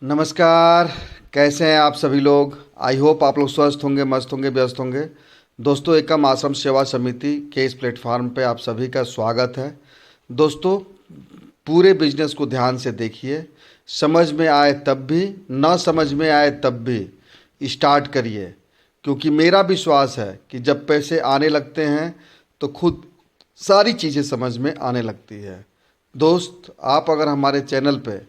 नमस्कार। कैसे हैं आप सभी लोग? आई होप आप लोग स्वस्थ होंगे, मस्त होंगे, व्यस्त होंगे। दोस्तों, एकम आश्रम सेवा समिति के इस प्लेटफॉर्म पे आप सभी का स्वागत है। दोस्तों, पूरे बिजनेस को ध्यान से देखिए। समझ में आए तब भी, ना समझ में आए तब भी स्टार्ट करिए। क्योंकि मेरा विश्वास है कि जब पैसे आने लगते हैं तो खुद सारी चीज़ें समझ में आने लगती है। दोस्त, आप अगर हमारे चैनल पे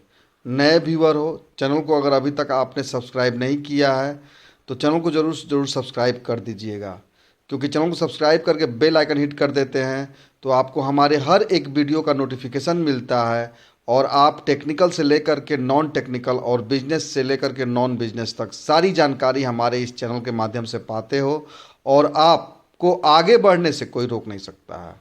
नए व्यूअर हो, चैनल को अगर अभी तक आपने सब्सक्राइब नहीं किया है तो चैनल को ज़रूर ज़रूर सब्सक्राइब कर दीजिएगा। क्योंकि चैनल को सब्सक्राइब करके बेल आइकन हिट कर देते हैं तो आपको हमारे हर एक वीडियो का नोटिफिकेशन मिलता है। और आप टेक्निकल से लेकर के नॉन टेक्निकल और बिजनेस से लेकर के नॉन बिजनेस तक सारी जानकारी हमारे इस चैनल के माध्यम से पाते हो। और आपको आगे बढ़ने से कोई रोक नहीं सकता है।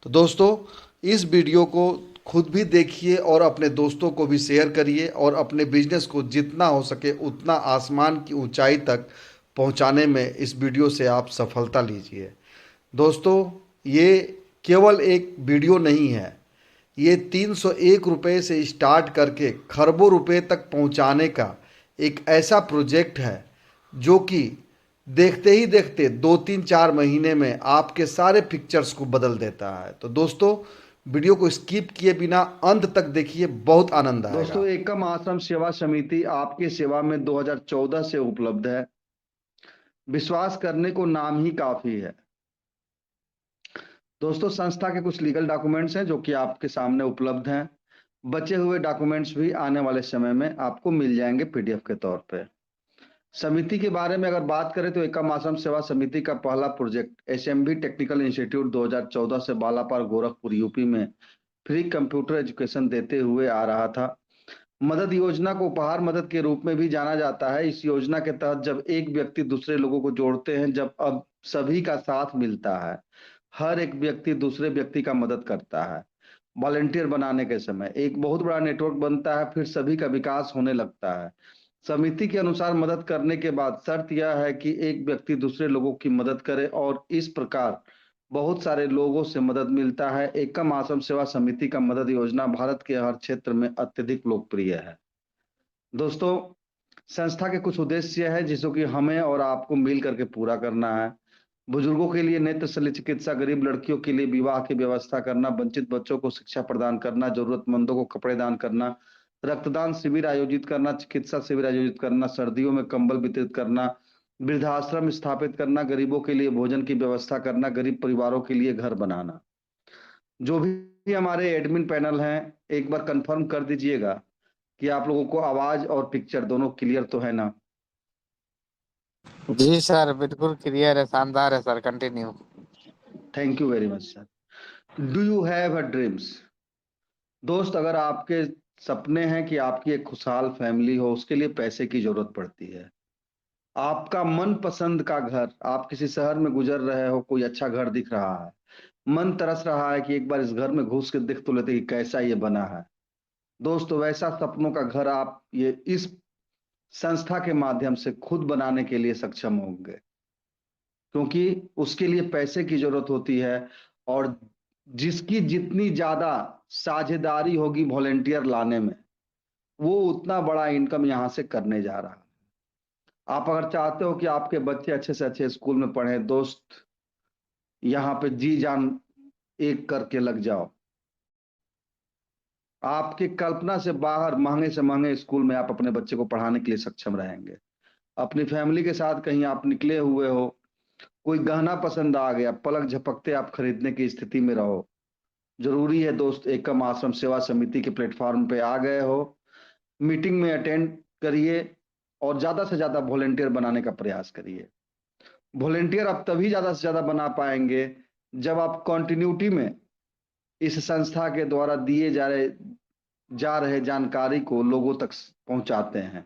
तो दोस्तों, इस वीडियो को खुद भी देखिए और अपने दोस्तों को भी शेयर करिए और अपने बिजनेस को जितना हो सके उतना आसमान की ऊंचाई तक पहुंचाने में इस वीडियो से आप सफलता लीजिए। दोस्तों, ये केवल एक वीडियो नहीं है। ये 301 रुपये से स्टार्ट करके खरबों रुपए तक पहुंचाने का एक ऐसा प्रोजेक्ट है जो कि देखते ही देखते 2 3 4 महीने में आपके सारे पिक्चर्स को बदल देता है। तो दोस्तों, वीडियो को स्किप किए बिना अंत तक देखिए, बहुत आनंद आएगा। दोस्तों, एकम आश्रम सेवा समिति आपकी सेवा में 2014 से उपलब्ध है। विश्वास करने को नाम ही काफी है। दोस्तों, संस्था के कुछ लीगल डॉक्यूमेंट्स हैं जो कि आपके सामने उपलब्ध हैं। बचे हुए डॉक्यूमेंट्स भी आने वाले समय में आपको मिल जाएंगे पीडीएफ के तौर पे। समिति के बारे में अगर बात करें तो एकम आश्रम सेवा समिति का पहला प्रोजेक्ट एसएमबी टेक्निकल इंस्टीट्यूट 2014 से बालापार गोरखपुर यूपी में फ्री कंप्यूटर एजुकेशन देते हुए आ रहा था। मदद योजना को उपहार मदद के रूप में भी जाना जाता है। इस योजना के तहत जब एक व्यक्ति दूसरे लोगों को जोड़ते हैं, जब अब सभी का साथ मिलता है, हर एक व्यक्ति दूसरे व्यक्ति का मदद करता है। वॉलेंटियर बनाने के समय एक बहुत बड़ा नेटवर्क बनता है, फिर सभी का विकास होने लगता है। समिति के अनुसार मदद करने के बाद शर्त यह है कि एक व्यक्ति दूसरे लोगों की मदद करे और इस प्रकार बहुत सारे लोगों से मदद मिलता है। एकम आश्रम सेवा समिति का मदद योजना भारत के हर क्षेत्र में अत्यधिक लोकप्रिय है। दोस्तों, संस्था के कुछ उद्देश्य है जिसको कि हमें और आपको मिल करके पूरा करना है। बुजुर्गों के लिए नेत्र शल्य चिकित्सा, गरीब लड़कियों के लिए विवाह की व्यवस्था करना, वंचित बच्चों को शिक्षा प्रदान करना, जरूरतमंदों को कपड़े दान करना, रक्तदान शिविर आयोजित करना, चिकित्सा शिविर आयोजित करना, सर्दियों में कंबल वितरित करना, वृद्धाश्रम स्थापित करना, गरीबों के लिए भोजन की व्यवस्था करना, गरीब परिवारों के लिए घर बनाना। जो भी हमारे एडमिन पैनल हैं, एक बार कंफर्म कर दीजिएगा कि आप लोगों को आवाज और पिक्चर दोनों क्लियर तो है ना? जी सर, बिल्कुल क्लियर है, शानदार है sir, continue. Thank you very much sir. Do you have a dreams? दोस्त, अगर आपके सपने हैं कि आपकी एक खुशहाल फैमिली हो, उसके लिए पैसे की जरूरत पड़ती है। आपका मनपसंद का घर, आप किसी शहर में गुजर रहे हो, कोई अच्छा घर दिख रहा है, मन तरस रहा है कि एक बार इस घर में घुस के देख तो लेते कि कैसा ये बना है। दोस्तों, वैसा सपनों का घर आप ये इस संस्था के माध्यम से खुद बनाने के लिए सक्षम होंगे। क्योंकि उसके लिए पैसे की जरूरत होती है और जिसकी जितनी ज्यादा साझेदारी होगी वॉलेंटियर लाने में, वो उतना बड़ा इनकम यहां से करने जा रहा है। आप अगर चाहते हो कि आपके बच्चे अच्छे से अच्छे स्कूल में पढ़ें, दोस्त, यहाँ पे जी जान एक करके लग जाओ। आपकी कल्पना से बाहर महंगे से महंगे स्कूल में आप अपने बच्चे को पढ़ाने के लिए सक्षम रहेंगे। अपनी फैमिली के साथ कहीं आप निकले हुए हो, कोई गहना पसंद आ गया, पलक झपकते आप खरीदने की स्थिति में रहो, जरूरी है दोस्त, एकम आश्रम सेवा समिति के प्लेटफॉर्म पे आ गए हो, मीटिंग में अटेंड करिए और ज्यादा से ज्यादा वॉलेंटियर बनाने का प्रयास करिए। वॉलेंटियर आप तभी ज्यादा से ज्यादा बना पाएंगे जब आप कंटिन्यूटी में इस संस्था के द्वारा दिए जा रहे जानकारी को लोगों तक पहुंचाते हैं।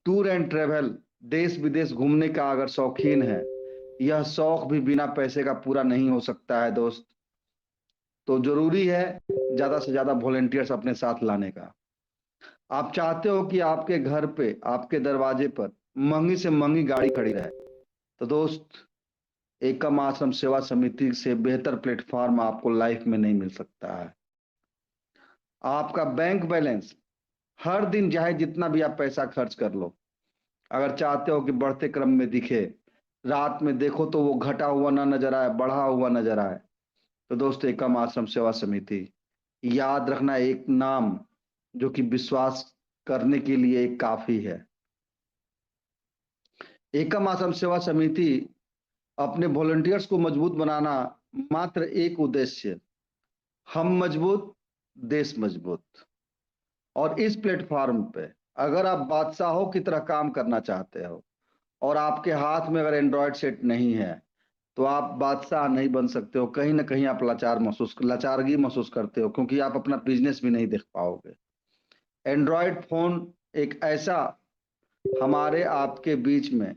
टूर एंड ट्रेवल, देश विदेश घूमने का अगर शौकीन है, यह शौक भी बिना पैसे का पूरा नहीं हो सकता है दोस्त। तो जरूरी है ज्यादा से ज्यादा वॉलेंटियर्स अपने साथ लाने का। आप चाहते हो कि आपके घर पे, आपके दरवाजे पर महंगी से महंगी गाड़ी खड़ी रहे, तो दोस्त, एकम आश्रम सेवा समिति से बेहतर प्लेटफॉर्म आपको लाइफ में नहीं मिल सकता है। आपका बैंक बैलेंस हर दिन चाहे जितना भी आप पैसा खर्च कर लो, अगर चाहते हो कि बढ़ते क्रम में दिखे, रात में देखो तो वो घटा हुआ ना नजर आए, बढ़ा हुआ नजर आए, तो दोस्तों एकम आश्रम सेवा समिति, याद रखना एक नाम जो कि विश्वास करने के लिए एक काफी है। एकम आश्रम सेवा समिति अपने वॉलंटियर्स को मजबूत बनाना, मात्र एक उद्देश्य, हम मजबूत, देश मजबूत। और इस प्लेटफॉर्म पे अगर आप बादशाहों की तरह काम करना चाहते हो और आपके हाथ में अगर एंड्रॉयड सेट नहीं है, तो आप बादशाह नहीं बन सकते हो। कहीं ना कहीं आप लाचारगी महसूस करते हो, क्योंकि आप अपना बिजनेस भी नहीं देख पाओगे। एंड्रॉयड फोन एक ऐसा हमारे आपके बीच में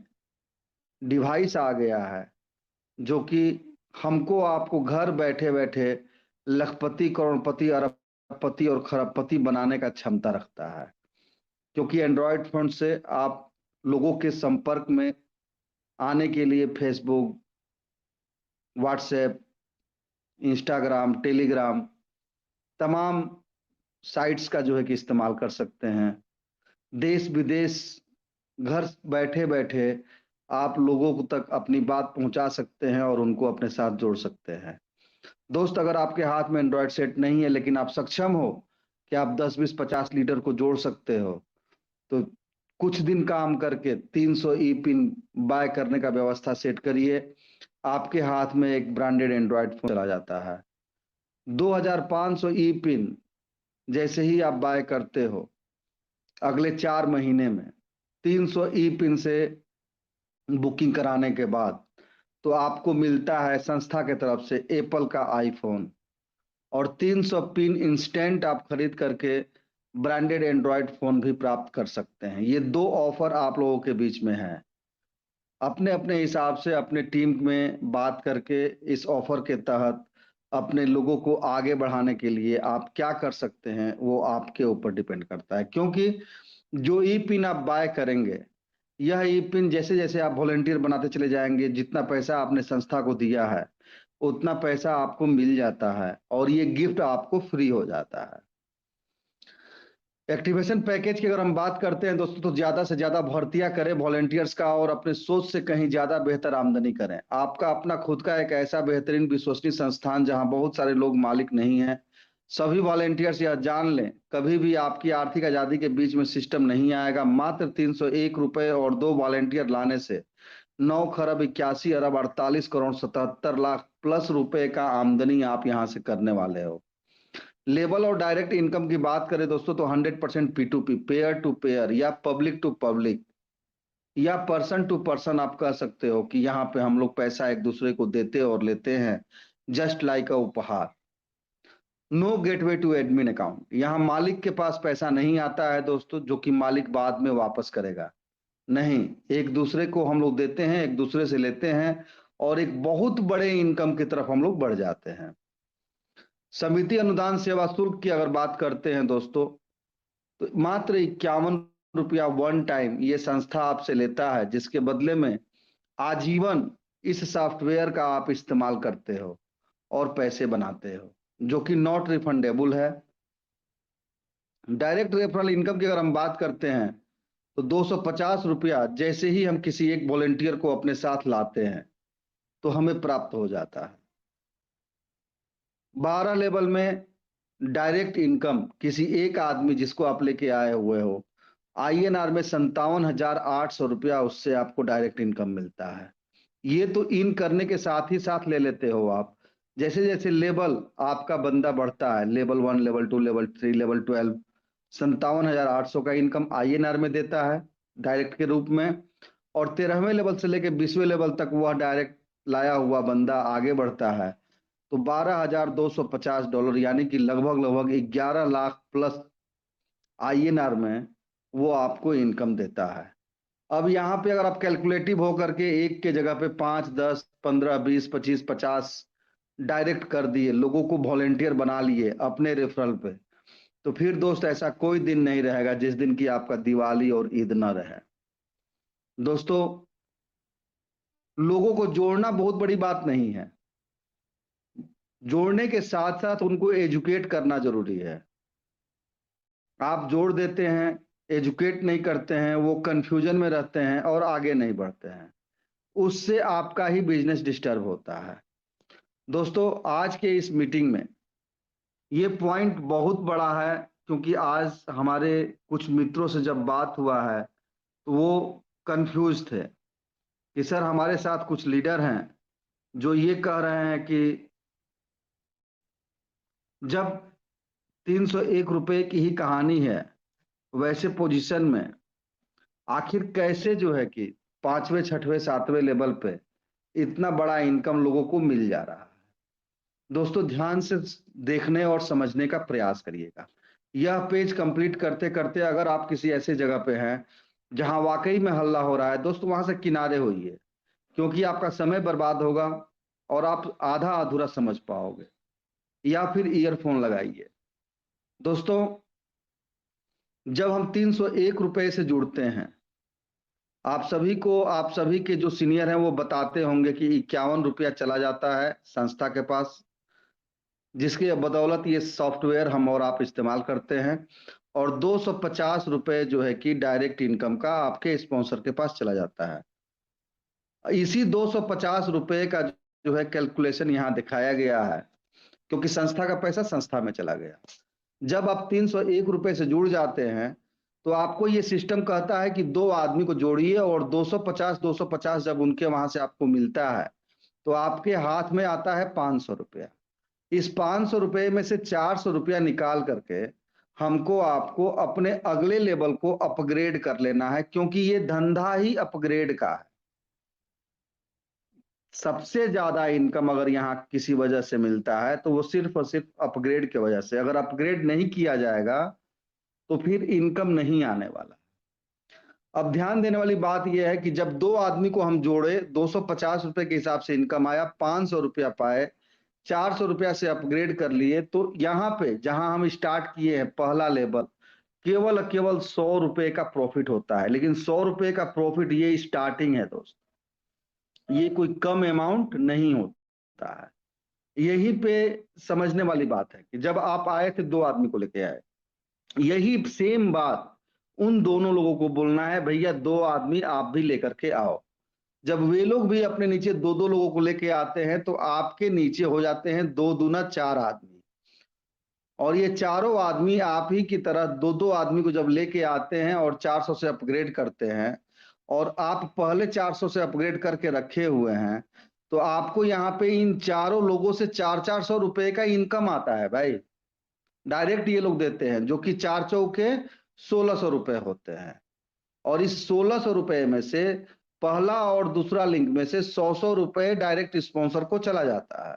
डिवाइस आ गया है जो कि हमको आपको घर बैठे बैठे लखपति, करोड़पति, अरबपति और खरबपति बनाने का क्षमता रखता है। क्योंकि एंड्रॉयड फोन से आप लोगों के संपर्क में आने के लिए फेसबुक, व्हाट्सएप, इंस्टाग्राम, टेलीग्राम, तमाम साइट्स का जो है कि इस्तेमाल कर सकते हैं। देश विदेश घर बैठे बैठे आप लोगों को तक अपनी बात पहुंचा सकते हैं और उनको अपने साथ जोड़ सकते हैं। दोस्त, अगर आपके हाथ में एंड्रॉयड सेट नहीं है लेकिन आप सक्षम हो कि आप 10, 20, 50 लीटर को जोड़ सकते हो, तो कुछ दिन काम करके 300 ई पिन बाय करने का व्यवस्था सेट करिए। आपके हाथ में एक ब्रांडेड एंड्रॉयड फोन चला जाता है। 2500 ई पिन जैसे ही आप बाय करते हो, अगले 4 महीने में 300 ई पिन से बुकिंग कराने के बाद तो आपको मिलता है संस्था के तरफ से एप्पल का आईफोन, और 300 पिन इंस्टेंट आप खरीद करके ब्रांडेड एंड्रॉयड फोन भी प्राप्त कर सकते हैं। ये 2 ऑफर आप लोगों के बीच में है। अपने अपने हिसाब से अपने टीम में बात करके इस ऑफर के तहत अपने लोगों को आगे बढ़ाने के लिए आप क्या कर सकते हैं, वो आपके ऊपर डिपेंड करता है। क्योंकि जो ई पिन आप बाय करेंगे, यह ई पिन जैसे जैसे आप वॉलंटियर बनाते चले जाएंगे, जितना पैसा आपने संस्था को दिया है उतना पैसा आपको मिल जाता है और ये गिफ्ट आपको फ्री हो जाता है। एक्टिवेशन पैकेज की अगर हम बात करते हैं दोस्तों, तो ज्यादा से ज्यादा भर्तियां करें वॉलंटियर्स का और अपने सोच से कहीं ज्यादा बेहतर आमदनी करें। आपका अपना खुद का एक ऐसा बेहतरीन विश्वसनीय संस्थान जहां बहुत सारे लोग मालिक नहीं है। सभी वॉलंटियर्स यह जान लें, कभी भी आपकी आर्थिक आजादी के बीच में सिस्टम नहीं आएगा। मात्र 301 रुपए और 2 वॉलंटियर लाने से 9 खरब 81 अरब 48 करोड़ 77 लाख प्लस रुपए का आमदनी आप यहां से करने वाले हो। लेबल और डायरेक्ट इनकम की बात करें दोस्तों, तो 100% P2P, पेयर टू पेयर या पब्लिक टू पब्लिक या पर्सन टू पर्सन आप कह सकते हो कि यहाँ पे हम लोग पैसा एक दूसरे को देते और लेते हैं, जस्ट लाइक अ उपहार। No gateway to admin account, यहाँ मालिक के पास पैसा नहीं आता है दोस्तों, जो कि मालिक बाद में वापस करेगा। नहीं, एक दूसरे को हम लोग देते हैं, एक दूसरे से लेते हैं और एक बहुत बड़े इनकम की तरफ हम लोग बढ़ जाते हैं। समिति अनुदान सेवा शुल्क की अगर बात करते हैं दोस्तों, तो मात्र 51 रुपया वन टाइम ये संस्था आपसे लेता है, जिसके बदले में आजीवन इस सॉफ्टवेयर का आप इस्तेमाल करते हो और पैसे बनाते हो, जो कि नॉट रिफंडेबल है। डायरेक्ट रेफरल इनकम की अगर हम बात करते हैं, तो 250 रुपया जैसे ही हम किसी एक वॉलेंटियर को अपने साथ लाते हैं तो हमें प्राप्त हो जाता है। 12 लेवल में डायरेक्ट इनकम किसी एक आदमी जिसको आप लेके आए हुए हो, INR में 57,800 रुपया उससे आपको डायरेक्ट इनकम मिलता है। ये तो इन करने के साथ ही साथ ले लेते हो आप। जैसे जैसे लेवल आपका बंदा बढ़ता है, लेवल 1, लेवल 2, लेवल 3, लेवल 12, 57,800 का इनकम INR में देता है डायरेक्ट के रूप में। और 13वें लेवल से लेकर 20वें लेवल तक वह डायरेक्ट लाया हुआ बंदा आगे बढ़ता है, तो $12,250 यानी कि लगभग लगभग 11 लाख प्लस INR में वो आपको इनकम देता है। अब यहाँ पे अगर आप कैलकुलेटिव होकर के एक के जगह पे 5, 10, 15, 20, 25, 50 डायरेक्ट कर दिए, लोगों को वॉलेंटियर बना लिए अपने रेफरल पे, तो फिर दोस्त ऐसा कोई दिन नहीं रहेगा जिस दिन की आपका दिवाली और ईद ना रहे। दोस्तों, लोगों को जोड़ना बहुत बड़ी बात नहीं है, जोड़ने के साथ साथ उनको एजुकेट करना जरूरी है। आप जोड़ देते हैं, एजुकेट नहीं करते हैं, वो कंफ्यूजन में रहते हैं और आगे नहीं बढ़ते हैं। उससे आपका ही बिजनेस डिस्टर्ब होता है। दोस्तों, आज के इस मीटिंग में ये पॉइंट बहुत बड़ा है, क्योंकि आज हमारे कुछ मित्रों से जब बात हुआ है तो वो कंफ्यूज थे कि सर, हमारे साथ कुछ लीडर हैं जो ये कह रहे हैं कि जब 301 रुपए की ही कहानी है, वैसे पोजीशन में आखिर कैसे जो है कि 5वें 6वें 7वें लेवल पे इतना बड़ा इनकम लोगों को मिल जा रहा है। दोस्तों, ध्यान से देखने और समझने का प्रयास करिएगा। यह पेज कंप्लीट करते करते अगर आप किसी ऐसे जगह पे हैं जहां वाकई में हल्ला हो रहा है, दोस्तों वहां से किनारे होइए, क्योंकि आपका समय बर्बाद होगा और आप आधा अधूरा समझ पाओगे। या फिर ईयरफोन लगाइए। दोस्तों, जब हम 301 रुपए से जुड़ते हैं, आप सभी के जो सीनियर हैं वो बताते होंगे कि 51 रुपया चला जाता है संस्था के पास, जिसके बदौलत ये सॉफ्टवेयर हम और आप इस्तेमाल करते हैं, और 250 रुपए जो है कि डायरेक्ट इनकम का आपके स्पॉन्सर के पास चला जाता है। इसी 250 रुपए का जो है कैलकुलेशन यहाँ दिखाया गया है, क्योंकि संस्था का पैसा संस्था में चला गया। जब आप 301 रुपए से जुड़ जाते हैं तो आपको ये सिस्टम कहता है कि 2 आदमी को जोड़िए, और 250 जब उनके वहां से आपको मिलता है तो आपके हाथ में आता है 500 रुपया। इस 500 रुपए में से 400 रुपया निकाल करके हमको आपको अपने अगले लेवल को अपग्रेड कर लेना है, क्योंकि ये धंधा ही अपग्रेड का है। सबसे ज्यादा इनकम अगर यहाँ किसी वजह से मिलता है तो वो सिर्फ और सिर्फ अपग्रेड की वजह से। अगर अपग्रेड नहीं किया जाएगा तो फिर इनकम नहीं आने वाला। अब ध्यान देने वाली बात यह है कि जब 2 आदमी को हम जोड़े, 250 रुपए के हिसाब से इनकम आया, 500 रुपया पाए, 400 रुपया से अपग्रेड कर लिए, तो यहाँ पे जहां हम स्टार्ट किए हैं पहला लेवल, केवल 100 रुपए का प्रॉफिट होता है। लेकिन 100 रुपए का प्रॉफिट ये स्टार्टिंग है दोस्त, ये कोई कम अमाउंट नहीं होता है। यही पे समझने वाली बात है कि जब आप आए थे 2 आदमी को लेके आए, यही सेम बात उन दोनों लोगों को बोलना है, भैया 2 आदमी आप भी लेकर के आओ। जब वे लोग भी अपने नीचे 2-2 लोगों को लेके आते हैं तो आपके नीचे हो जाते हैं 2 दूना 4 आदमी, और ये चारों आदमी आप ही की तरह 2-2 आदमी को जब लेके आते हैं और 400 से अपग्रेड करते हैं, और आप पहले 400 से अपग्रेड करके रखे हुए हैं, तो आपको यहाँ पे इन चारों लोगों से 400 रुपए का इनकम आता है भाई। डायरेक्ट ये लोग देते हैं, जो कि 4 चौके 1600 रुपए होते हैं। और इस 1600 रुपए में से पहला और दूसरा लिंक में से 100 रुपए डायरेक्ट स्पॉन्सर को चला जाता है।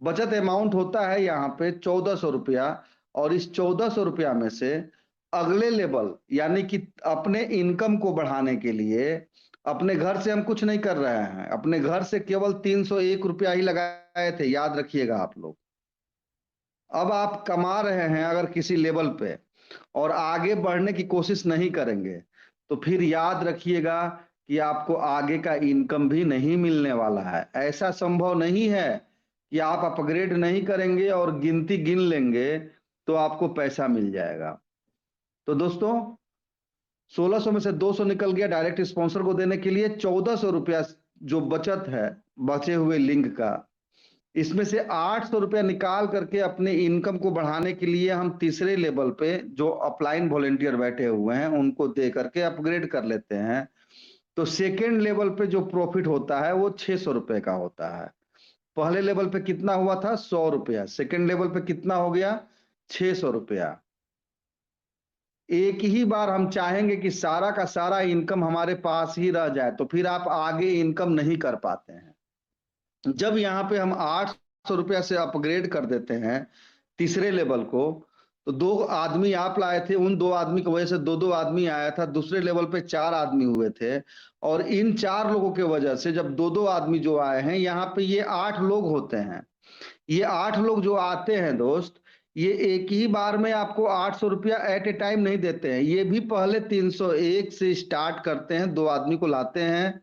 बचत अमाउंट होता है यहाँ पे 1400 रुपया, और इस 1400 रुपया में से अगले लेवल यानी कि अपने इनकम को बढ़ाने के लिए अपने घर से हम कुछ नहीं कर रहे हैं, अपने घर से केवल 301 रुपया ही लगाए थे, याद रखिएगा आप लोग। अब आप कमा रहे हैं अगर किसी लेवल पे और आगे बढ़ने की कोशिश नहीं करेंगे, तो फिर याद रखिएगा कि आपको आगे का इनकम भी नहीं मिलने वाला है। ऐसा संभव नहीं है कि आप अपग्रेड नहीं करेंगे और गिनती गिन लेंगे तो आपको पैसा मिल जाएगा। तो दोस्तों, 1600 में से 200 निकल गया डायरेक्ट स्पॉन्सर को देने के लिए। 1400 रुपया जो बचत है बचे हुए लिंक का, इसमें से 800 रुपया निकाल करके अपने इनकम को बढ़ाने के लिए हम तीसरे लेवल पे जो अपलाइन वॉलेंटियर बैठे हुए हैं उनको दे करके अपग्रेड कर लेते हैं। तो सेकेंड लेवल पे जो प्रॉफिट होता है वो 600 रुपए का होता है। पहले लेवल पे कितना हुआ था? 100 रुपया। सेकेंड लेवल पे कितना हो गया? 600 रुपया। एक ही बार हम चाहेंगे कि सारा का सारा इनकम हमारे पास ही रह जाए, तो फिर आप आगे इनकम नहीं कर पाते हैं। जब यहाँ पे हम 800 रुपया से अपग्रेड कर देते हैं तीसरे लेवल को, तो 2 आदमी आप लाए थे, उन 2 आदमी की वजह से 2-2 आदमी आया था, दूसरे लेवल पे 4 आदमी हुए थे, और इन 4 लोगों की वजह से जब 2-2 आदमी जो आए हैं यहाँ पे ये 8 लोग होते हैं। ये 8 लोग जो आते हैं दोस्त, ये एक ही बार में आपको 800 रुपया एट ए टाइम नहीं देते हैं। ये भी पहले 301 से स्टार्ट करते हैं, 2 आदमी को लाते हैं,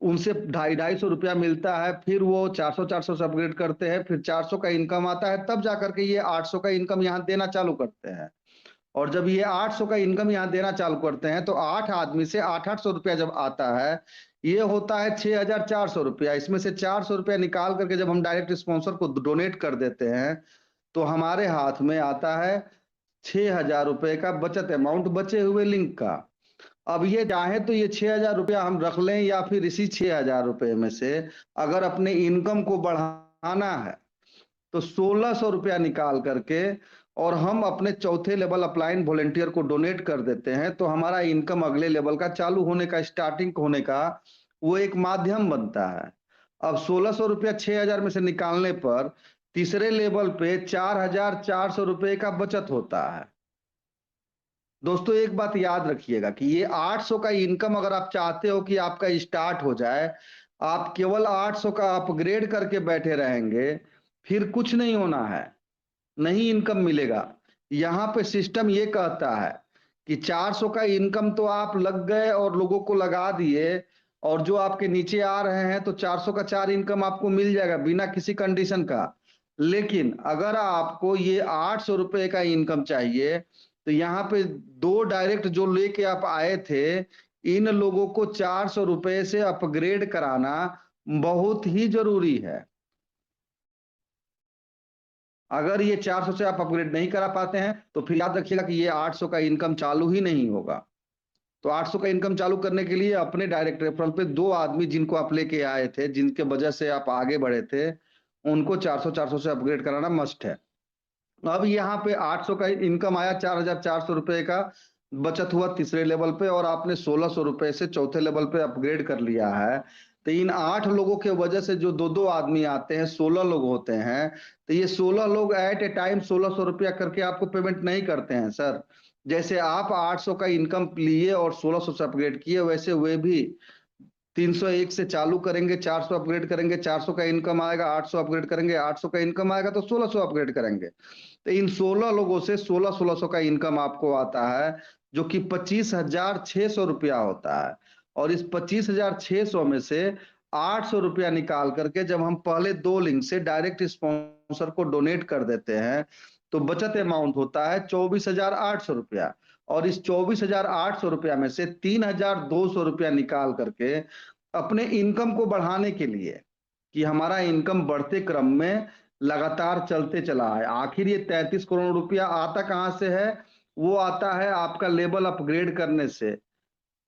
उनसे 250-250 रुपया मिलता है, फिर वो 400-400 से अपग्रेड करते हैं, फिर 400 का इनकम आता है, तब जाकर के ये 800 का इनकम यहाँ देना चालू करते हैं। और जब ये 800 का इनकम यहाँ देना चालू करते हैं तो 8 आदमी से 800 रुपया जब आता है, ये होता है 6400 रुपया। इसमें से 400 रुपया निकाल करके जब हम डायरेक्ट स्पॉन्सर को डोनेट कर देते हैं तो हमारे हाथ में आता है 6000 रुपए का बचत अमाउंट बचे हुए लिंक का। अब ये चाहे तो ये 6000 रुपया हम रख लें या फिर इसी 6000 रुपए में से अगर अपने इनकम को बढ़ाना है तो 1600 रुपया निकाल करके और हम अपने चौथे लेवल अपलाइन वॉलेंटियर को डोनेट कर देते हैं तो हमारा इनकम अगले लेवल का चालू होने का, स्टार्टिंग होने का वो एक माध्यम बनता है। अब 1600 रुपया 6000 में से निकालने पर तीसरे लेवल पे 4400 रुपए का बचत होता है। दोस्तों एक बात याद रखिएगा कि ये 800 का इनकम अगर आप चाहते हो कि आपका स्टार्ट हो जाए, आप केवल 800 का अपग्रेड करके बैठे रहेंगे, फिर कुछ नहीं होना है, नहीं इनकम मिलेगा। यहाँ पे सिस्टम ये कहता है कि 400 का इनकम तो आप लग गए और लोगों को लगा दिए और जो आपके नीचे आ रहे हैं तो 400 का 4 इनकम आपको मिल जाएगा बिना किसी कंडीशन का। लेकिन अगर आपको ये 800 रुपए का इनकम चाहिए तो यहाँ पे 2 डायरेक्ट जो लेके आप आए थे, इन लोगों को 400 रुपए से अपग्रेड कराना बहुत ही जरूरी है। अगर ये 400 से आप अपग्रेड नहीं करा पाते हैं तो फिर याद रखिएगा कि ये 800 का इनकम चालू ही नहीं होगा। तो 800 का इनकम चालू करने के लिए अपने डायरेक्ट रेफरल पे 2 आदमी जिनको आप लेके आए थे, जिनके वजह से आप आगे बढ़े थे, उनको 400-400 से अपग्रेड कराना मस्ट है। अब यहाँ पे 800 का इनकम आया, 4400 रुपए का बचत हुआ तीसरे लेवल पे और आपने 1600 रुपए से चौथे लेवल पे अपग्रेड कर लिया है। तो इन 8 लोगों के वजह से जो 2-2 आदमी आते हैं, 16 लोग होते हैं, तो ये 16 लोग एट ए टाइम 1600 रुपया करके आपको पेमेंट नहीं करते हैं सर। जैसे आप 800 का इनकम लिए और 1600 से अपग्रेड किए, वैसे वे भी 301 से चालू करेंगे, 400 अपग्रेड करेंगे, 400 का इनकम आएगा, 800 अपग्रेड करेंगे, 800 का इनकम आएगा तो 1600 अपग्रेड करेंगे। तो इन 16 लोगों से 1600 का इनकम आपको आता है, जो कि 25,600 रुपया होता है। और इस 25,600 में से 800 रुपया निकाल करके जब हम पहले 2 लिंक से डायरेक्ट स्पॉन्सर को डोनेट कर देते हैं तो बचत अमाउंट होता है 24,800 रुपया। और इस 24,800 रुपया में से 3,200 रुपया निकाल करके अपने इनकम को बढ़ाने के लिए कि हमारा इनकम बढ़ते क्रम में लगातार चलते चला है। आखिर ये 33 करोड़ रुपया आता कहां से है? वो आता है आपका लेवल अपग्रेड करने से।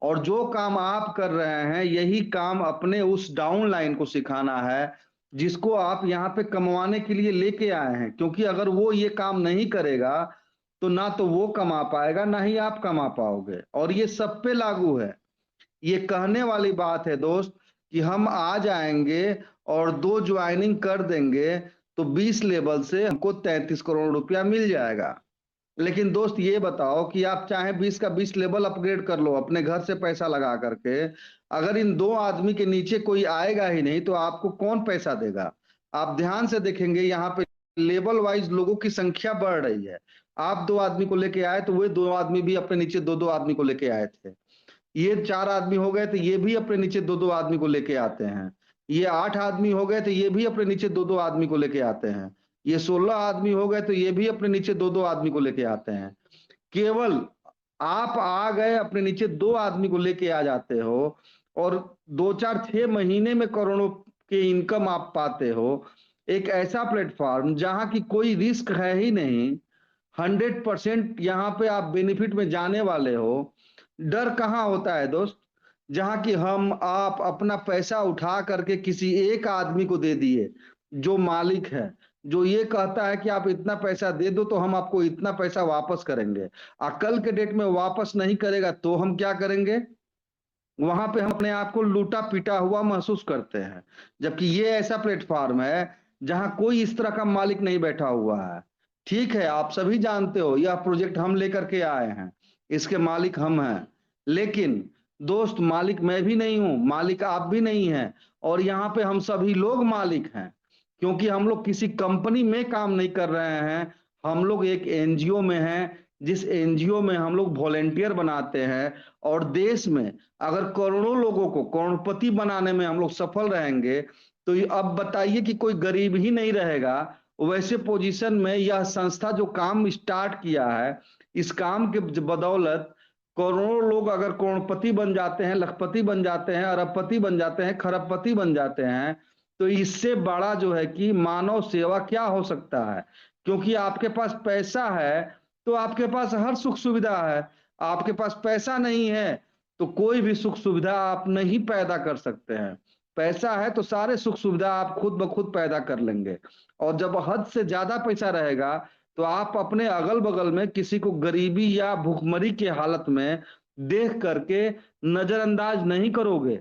और जो काम आप कर रहे हैं यही काम अपने उस डाउन लाइन को सिखाना है, जिसको आप यहाँ पे कमवाने के लिए लेके आए हैं। क्योंकि अगर वो ये काम नहीं करेगा तो ना तो वो कमा पाएगा, ना ही आप कमा पाओगे। और ये सब पे लागू है। ये कहने वाली बात है दोस्त कि हम आ जाएंगे और 2 ज्वाइनिंग कर देंगे तो 20 लेवल से हमको 33 करोड़ रुपया मिल जाएगा। लेकिन दोस्त ये बताओ कि आप चाहे 20 का 20 लेवल अपग्रेड कर लो अपने घर से पैसा लगा करके, अगर इन 2 आदमी के नीचे कोई आएगा ही नहीं तो आपको कौन पैसा देगा? आप ध्यान से देखेंगे यहाँ पे लेवल वाइज लोगों की संख्या बढ़ रही है। आप 2 आदमी को लेके आए तो वे 2 आदमी भी अपने नीचे 2-2 आदमी को लेके आए थे। ये 4 आदमी हो गए तो ये भी अपने नीचे 2-2 आदमी को लेके आते हैं। ये 8 आदमी हो गए तो ये भी अपने नीचे 2-2 आदमी को लेके आते हैं। ये 16 आदमी हो गए तो ये भी अपने नीचे 2-2 आदमी को लेके आते हैं। केवल आप आ गए अपने नीचे 2 आदमी को लेके आ जाते हो और 2-4-6 महीने में करोड़ों के इनकम आप पाते हो। एक ऐसा प्लेटफॉर्म जहां की कोई रिस्क है ही नहीं, 100% यहाँ पे आप बेनिफिट में जाने वाले हो। डर कहाँ होता है दोस्त? जहां कि हम आप अपना पैसा उठा करके किसी एक आदमी को दे दिए जो मालिक है, जो ये कहता है कि आप इतना पैसा दे दो तो हम आपको इतना पैसा वापस करेंगे। कल के डेट में वापस नहीं करेगा तो हम क्या करेंगे? वहां पे हम अपने आप को लूटा पीटा हुआ महसूस करते हैं। जबकि ये ऐसा प्लेटफॉर्म है जहां कोई इस तरह का मालिक नहीं बैठा हुआ है। ठीक है, आप सभी जानते हो यह प्रोजेक्ट हम लेकर के आए हैं, इसके मालिक हम हैं। लेकिन दोस्त मालिक मैं भी नहीं हूं, मालिक आप भी नहीं हैं, और यहाँ पे हम सभी लोग मालिक हैं। क्योंकि हम लोग किसी कंपनी में काम नहीं कर रहे हैं, हम लोग एक एनजीओ में हैं, जिस एनजीओ में हम लोग वॉलेंटियर बनाते हैं और देश में अगर करोड़ों लोगों को करोड़पति बनाने में हम लोग सफल रहेंगे, तो अब बताइए कि कोई गरीब ही नहीं रहेगा। वैसे पोजीशन में यह संस्था जो काम स्टार्ट किया है, इस काम के बदौलत करोड़ों लोग अगर करोड़पति बन जाते हैं, लखपति बन जाते हैं, अरबपति बन जाते हैं, खरबपति बन जाते हैं, तो इससे बड़ा जो है कि मानव सेवा क्या हो सकता है। क्योंकि आपके पास पैसा है तो आपके पास हर सुख सुविधा है, आपके पास पैसा नहीं है तो कोई भी सुख सुविधा आप नहीं पैदा कर सकते हैं। पैसा है तो सारे सुख सुविधा आप खुद ब खुद पैदा कर लेंगे। और जब हद से ज्यादा पैसा रहेगा तो आप अपने अगल बगल में किसी को गरीबी या भूखमरी की हालत में देख करके नजरअंदाज नहीं करोगे।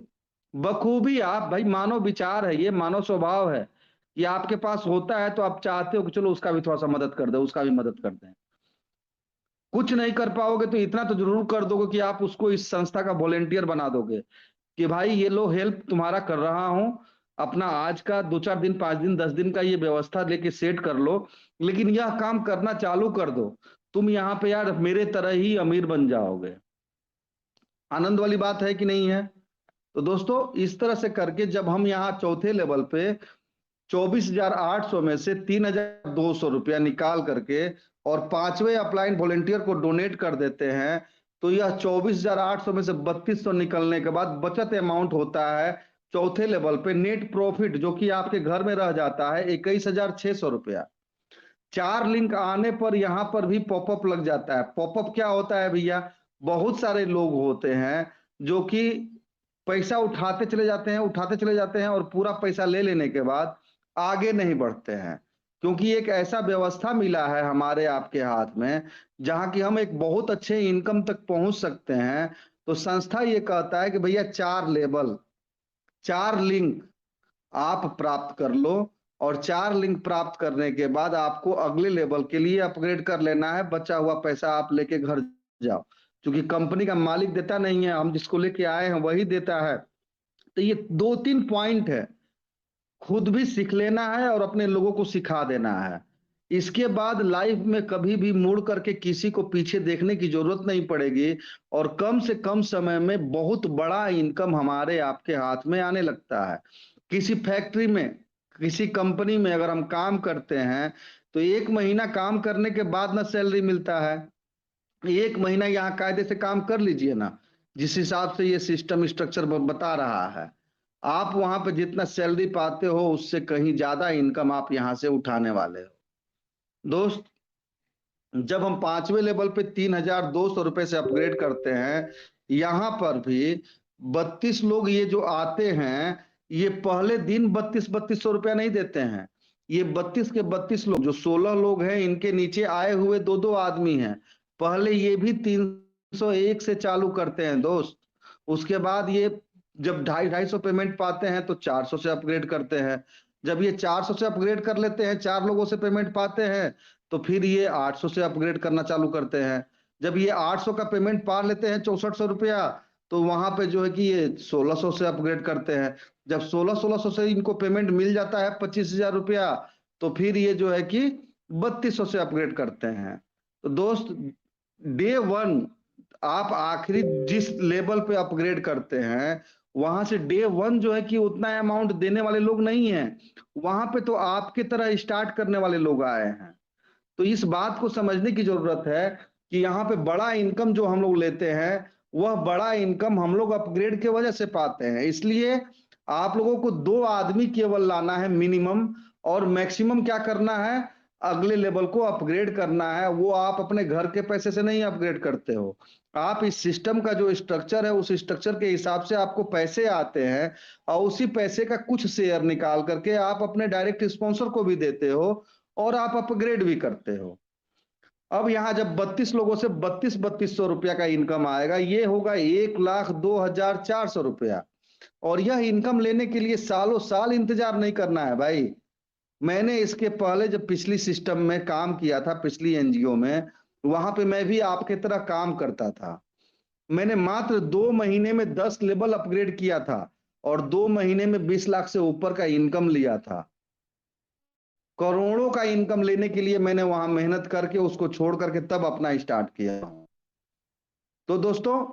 बखूबी आप, भाई मानव विचार है, ये मानव स्वभाव है कि आपके पास होता है तो आप चाहते हो कि चलो उसका भी थोड़ा सा मदद कर दे, उसका भी मदद कर दें। कुछ नहीं कर पाओगे तो इतना तो जरूर कर दोगे कि आप उसको इस संस्था का वॉलेंटियर बना दोगे कि भाई ये लो हेल्प तुम्हारा कर रहा हूं, अपना आज का 2-4 दिन 5 दिन 10 दिन का ये व्यवस्था लेके सेट कर लो, लेकिन यह काम करना चालू कर दो। तुम यहाँ पे यार मेरे तरह ही अमीर बन जाओगे। आनंद वाली बात है कि नहीं है? तो दोस्तों इस तरह से करके जब हम यहाँ चौथे लेवल पे 24,800 में से 3,200 रुपया निकाल करके और पांचवें अपलाइन वॉलेंटियर को डोनेट कर देते हैं, तो यह 24,800 में से 3,200 निकलने के बाद बचत अमाउंट होता है चौथे लेवल पे नेट प्रॉफिट, जो कि आपके घर में रह जाता है 21,600 रुपया। 4 लिंक आने पर यहां पर भी पॉपअप लग जाता है। पॉपअप क्या होता है भैया? बहुत सारे लोग होते हैं जो कि पैसा उठाते चले जाते हैं और पूरा पैसा ले लेने के बाद आगे नहीं बढ़ते हैं। क्योंकि एक ऐसा व्यवस्था मिला है हमारे आपके हाथ में जहां कि हम एक बहुत अच्छे इनकम तक पहुंच सकते हैं। तो संस्था ये कहता है कि भैया 4 लेवल, 4 लिंक आप प्राप्त कर लो और 4 लिंक प्राप्त करने के बाद आपको अगले लेवल के लिए अपग्रेड कर लेना है। बचा हुआ पैसा आप लेके घर जाओ, क्योंकि कंपनी का मालिक देता नहीं है, हम जिसको लेके आए हैं वही देता है। तो ये 2-3 पॉइंट है, खुद भी सीख लेना है और अपने लोगों को सिखा देना है। इसके बाद लाइफ में कभी भी मुड़ करके किसी को पीछे देखने की जरूरत नहीं पड़ेगी और कम से कम समय में बहुत बड़ा इनकम हमारे आपके हाथ में आने लगता है। किसी फैक्ट्री में, किसी कंपनी में अगर हम काम करते हैं तो 1 महीना काम करने के बाद ना सैलरी मिलता है। 1 महीना यहाँ कायदे से काम कर लीजिए ना, जिस हिसाब से ये सिस्टम स्ट्रक्चर बता रहा है, आप वहां पे जितना सैलरी पाते हो उससे कहीं ज्यादा इनकम आप यहां से उठाने वाले हो। दोस्त, जब हम 5वें लेवल पे 3,200 रुपए से अपग्रेड करते हैं, यहां पर भी 32 लोग ये जो आते हैं, ये पहले दिन 3200 रुपया नहीं देते हैं। ये 32 के 32 लोग, जो 16 लोग हैं, इनके नीचे आए हुए 2-2 आदमी हैं, पहले ये भी 301 से चालू करते हैं दोस्त। उसके बाद ये जब 250-250 पेमेंट पाते हैं तो 400 से अपग्रेड करते हैं। जब ये 400 से अपग्रेड कर लेते हैं, 4 लोगों से पेमेंट पाते हैं, तो फिर ये 800 से अपग्रेड करना चालू करते हैं। जब ये 800 का पेमेंट पा लेते हैं 6400 रुपया, तो वहां पे जो है कि ये 1600 से अपग्रेड करते हैं। जब 1600 से इनको पेमेंट मिल जाता है 25,000 रुपया, तो फिर ये जो है कि 3200 से अपग्रेड करते हैं। तो दोस्त, डे 1 आप आखिरी जिस लेवल पे अपग्रेड करते हैं, वहां से डे 1 जो है कि उतना अमाउंट देने वाले लोग नहीं है, वहां पे तो आपके तरह स्टार्ट करने वाले लोग आए हैं। तो इस बात को समझने की जरूरत है कि यहाँ पे बड़ा इनकम जो हम लोग लेते हैं, वह बड़ा इनकम हम लोग अपग्रेड की वजह से पाते हैं। इसलिए आप लोगों को 2 आदमी केवल लाना है मिनिमम, और मैक्सिमम क्या करना है, अगले लेवल को अपग्रेड करना है। वो आप अपने घर के पैसे से नहीं अपग्रेड करते हो, आप इस सिस्टम का जो स्ट्रक्चर है उस स्ट्रक्चर के हिसाब से आपको पैसे आते हैं और उसी पैसे का कुछ शेयर निकाल करके आप अपने डायरेक्ट स्पॉन्सर को भी देते हो और आप अपग्रेड भी करते हो। अब यहाँ जब 32 लोगों से 32,200 रुपया का इनकम आएगा, ये होगा 1,02,400 रुपया। और यह इनकम लेने के लिए सालों साल इंतजार नहीं करना है भाई। मैंने इसके पहले जब पिछली सिस्टम में काम किया था, पिछली एनजीओ में, वहां पे मैं भी आपके तरह काम करता था। मैंने मात्र 2 महीने में 10 लेवल अपग्रेड किया था और 2 महीने में 20 लाख से ऊपर का इनकम लिया था। करोड़ों का इनकम लेने के लिए मैंने वहां मेहनत करके उसको छोड़ करके तब अपना स्टार्ट किया। तो दोस्तों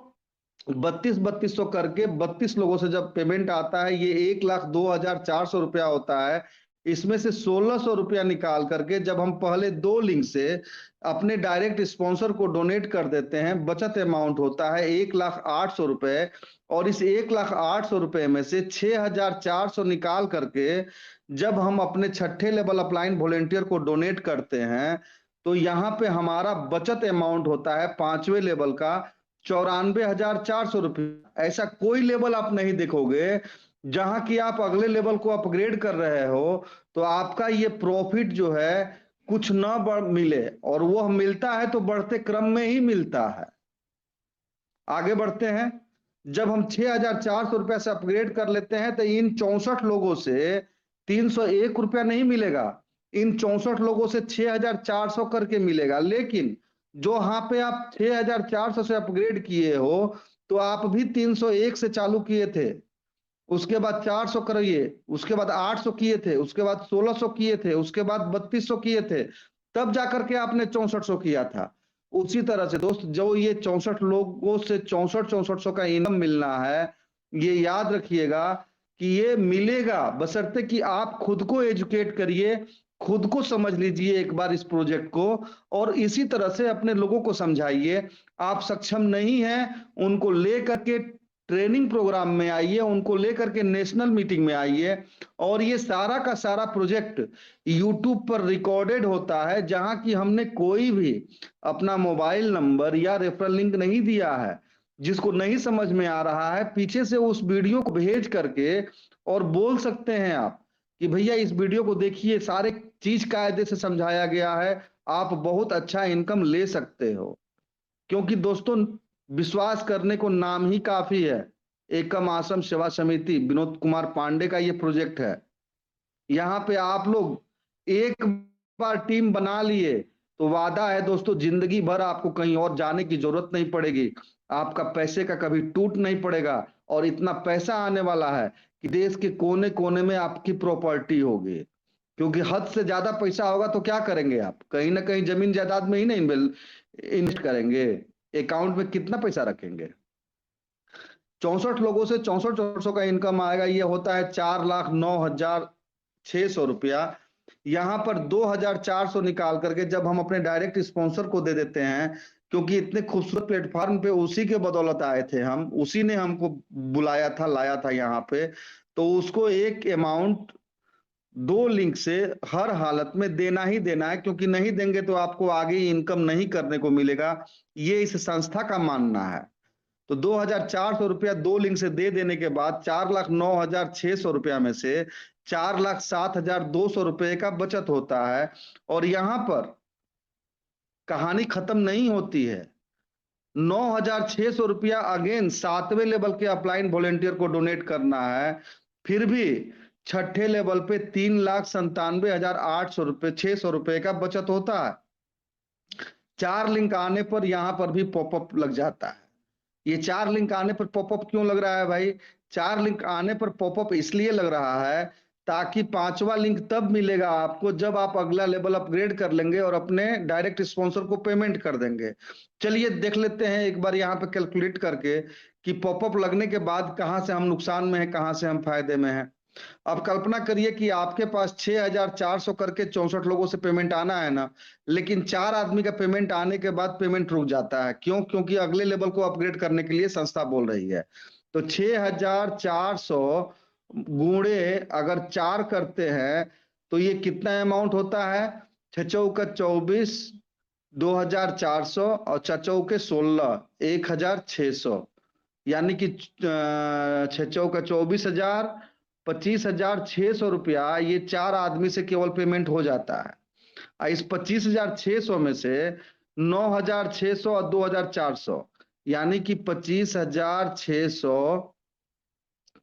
3200 करके 32 लोगों से जब पेमेंट आता है, ये 1,02,400 रुपया होता है। इसमें से 1600 रुपया निकाल करके जब हम पहले 2 लिंक से अपने डायरेक्ट स्पॉन्सर को डोनेट कर देते हैं, बचत अमाउंट होता है 1,08,000 रुपए। और इस 1,08,000 रुपए में से 6,400 निकाल करके जब हम अपने छठे लेवल अपलाइन वॉलेंटियर को डोनेट करते हैं, तो यहाँ पे हमारा बचत अमाउंट होता है 5वें लेवल का 94,400 रुपये। ऐसा कोई लेवल आप नहीं देखोगे जहां कि आप अगले लेवल को अपग्रेड कर रहे हो तो आपका ये प्रॉफिट जो है कुछ न बढ़ मिले, और वो मिलता है तो बढ़ते क्रम में ही मिलता है। आगे बढ़ते हैं। जब हम 6,400 रुपया से अपग्रेड कर लेते हैं तो इन 64 लोगों से 301 रुपया नहीं मिलेगा, इन 64 लोगों से 6,400 करके मिलेगा। लेकिन जो यहाँ पे आप 6,400 से अपग्रेड किए हो तो आप भी 301 से चालू किए थे, उसके बाद 400 करिए, उसके बाद 800 किए थे, उसके बाद 1600 किए थे, उसके बाद 3200 किए थे, तब जाकर के आपने 6400 किया था। उसी तरह से दोस्त, जो ये 64 लोगों से 6400 का इनाम मिलना है, ये याद रखिएगा कि ये मिलेगा बशर्ते कि आप खुद को एजुकेट करिए, खुद को समझ लीजिए एक बार इस प्रोजेक्ट को, और इसी तरह से अपने लोगों को समझाइए। आप सक्षम नहीं है, उनको लेकर के ट्रेनिंग प्रोग्राम में आइए, उनको लेकर के नेशनल मीटिंग में आइए। और ये सारा का सारा प्रोजेक्ट यूट्यूब पर रिकॉर्डेड होता है, जहां की हमने कोई भी अपना मोबाइल नंबर या रेफरल लिंक नहीं दिया है। जिसको नहीं समझ में आ रहा है, पीछे से उस वीडियो को भेज करके और बोल सकते हैं आप कि भैया इस वीडियो को देखिए, सारे चीज कायदे से समझाया गया है, आप बहुत अच्छा इनकम ले सकते हो। क्योंकि दोस्तों विश्वास करने को नाम ही काफी है। एकम आश्रम सेवा समिति विनोद कुमार पांडे का ये प्रोजेक्ट है। यहाँ पे आप लोग एक बार टीम बना लिए तो वादा है दोस्तों, जिंदगी भर आपको कहीं और जाने की जरूरत नहीं पड़ेगी, आपका पैसे का कभी टूट नहीं पड़ेगा, और इतना पैसा आने वाला है कि देश के कोने कोने में आपकी प्रॉपर्टी होगी। क्योंकि हद से ज्यादा पैसा होगा तो क्या करेंगे आप, कहीं ना कहीं जमीन जायदाद में ही नहीं इन्वेस्ट करेंगे, अकाउंट में कितना पैसा रखेंगे। 64 लोगों से 6400 का इनकम आएगा, ये होता है 4,09,600 रुपया। यहाँ पर 2,400 निकाल करके जब हम अपने डायरेक्ट स्पॉन्सर को दे देते हैं, क्योंकि इतने खूबसूरत प्लेटफॉर्म पे उसी के बदौलत आए थे हम, उसी ने हमको बुलाया था, लाया था यहाँ पे, तो उसको एक अमाउंट 2 लिंक से हर हालत में देना ही देना है, क्योंकि नहीं देंगे तो आपको आगे इनकम नहीं करने को मिलेगा, ये इस संस्था का मानना है। तो 2,400 रुपया 2 लिंक से दे देने के बाद 4,09,600 रुपया में से 4,07,200 रुपये का बचत होता है। और यहां पर कहानी खत्म नहीं होती है। 9,600 रुपया अगेन 7वें लेवल के अपलाइन वॉलेंटियर को डोनेट करना है, फिर भी छठे लेवल पे 3,97,800 रुपये 600 रुपये का बचत होता है। 4 लिंक आने पर यहां पर भी पॉपअप लग जाता है। ये 4 लिंक आने पर पॉपअप क्यों लग रहा है भाई? 4 लिंक आने पर पॉपअप इसलिए लग रहा है ताकि 5वां लिंक तब मिलेगा आपको जब आप अगला लेवल अपग्रेड कर लेंगे और अपने डायरेक्ट स्पॉन्सर को पेमेंट कर देंगे। चलिए देख लेते हैं एक बार यहाँ पे कैलकुलेट करके कि पॉपअप लगने के बाद कहां से हम नुकसान में है, कहां से हम फायदे में हैं। अब कल्पना करिए कि आपके पास 6,400 करके 64 लोगों से पेमेंट आना है ना, लेकिन 4 आदमी का पेमेंट आने के बाद पेमेंट रुक जाता है। क्यों? क्योंकि अगले लेवल को अपग्रेड करने के लिए संस्था बोल रही है। तो 6,400 गुणे अगर 4 करते हैं तो ये कितना अमाउंट होता है? 6 चौका 24, 2,400 और 6 चौके 16, 1,600, यानी कि 6 चौका 24,000, 25,600 रुपया ये 4 आदमी से केवल पेमेंट हो जाता है। इस 25,600 में से 9,600 और 2,400, यानी कि 25,600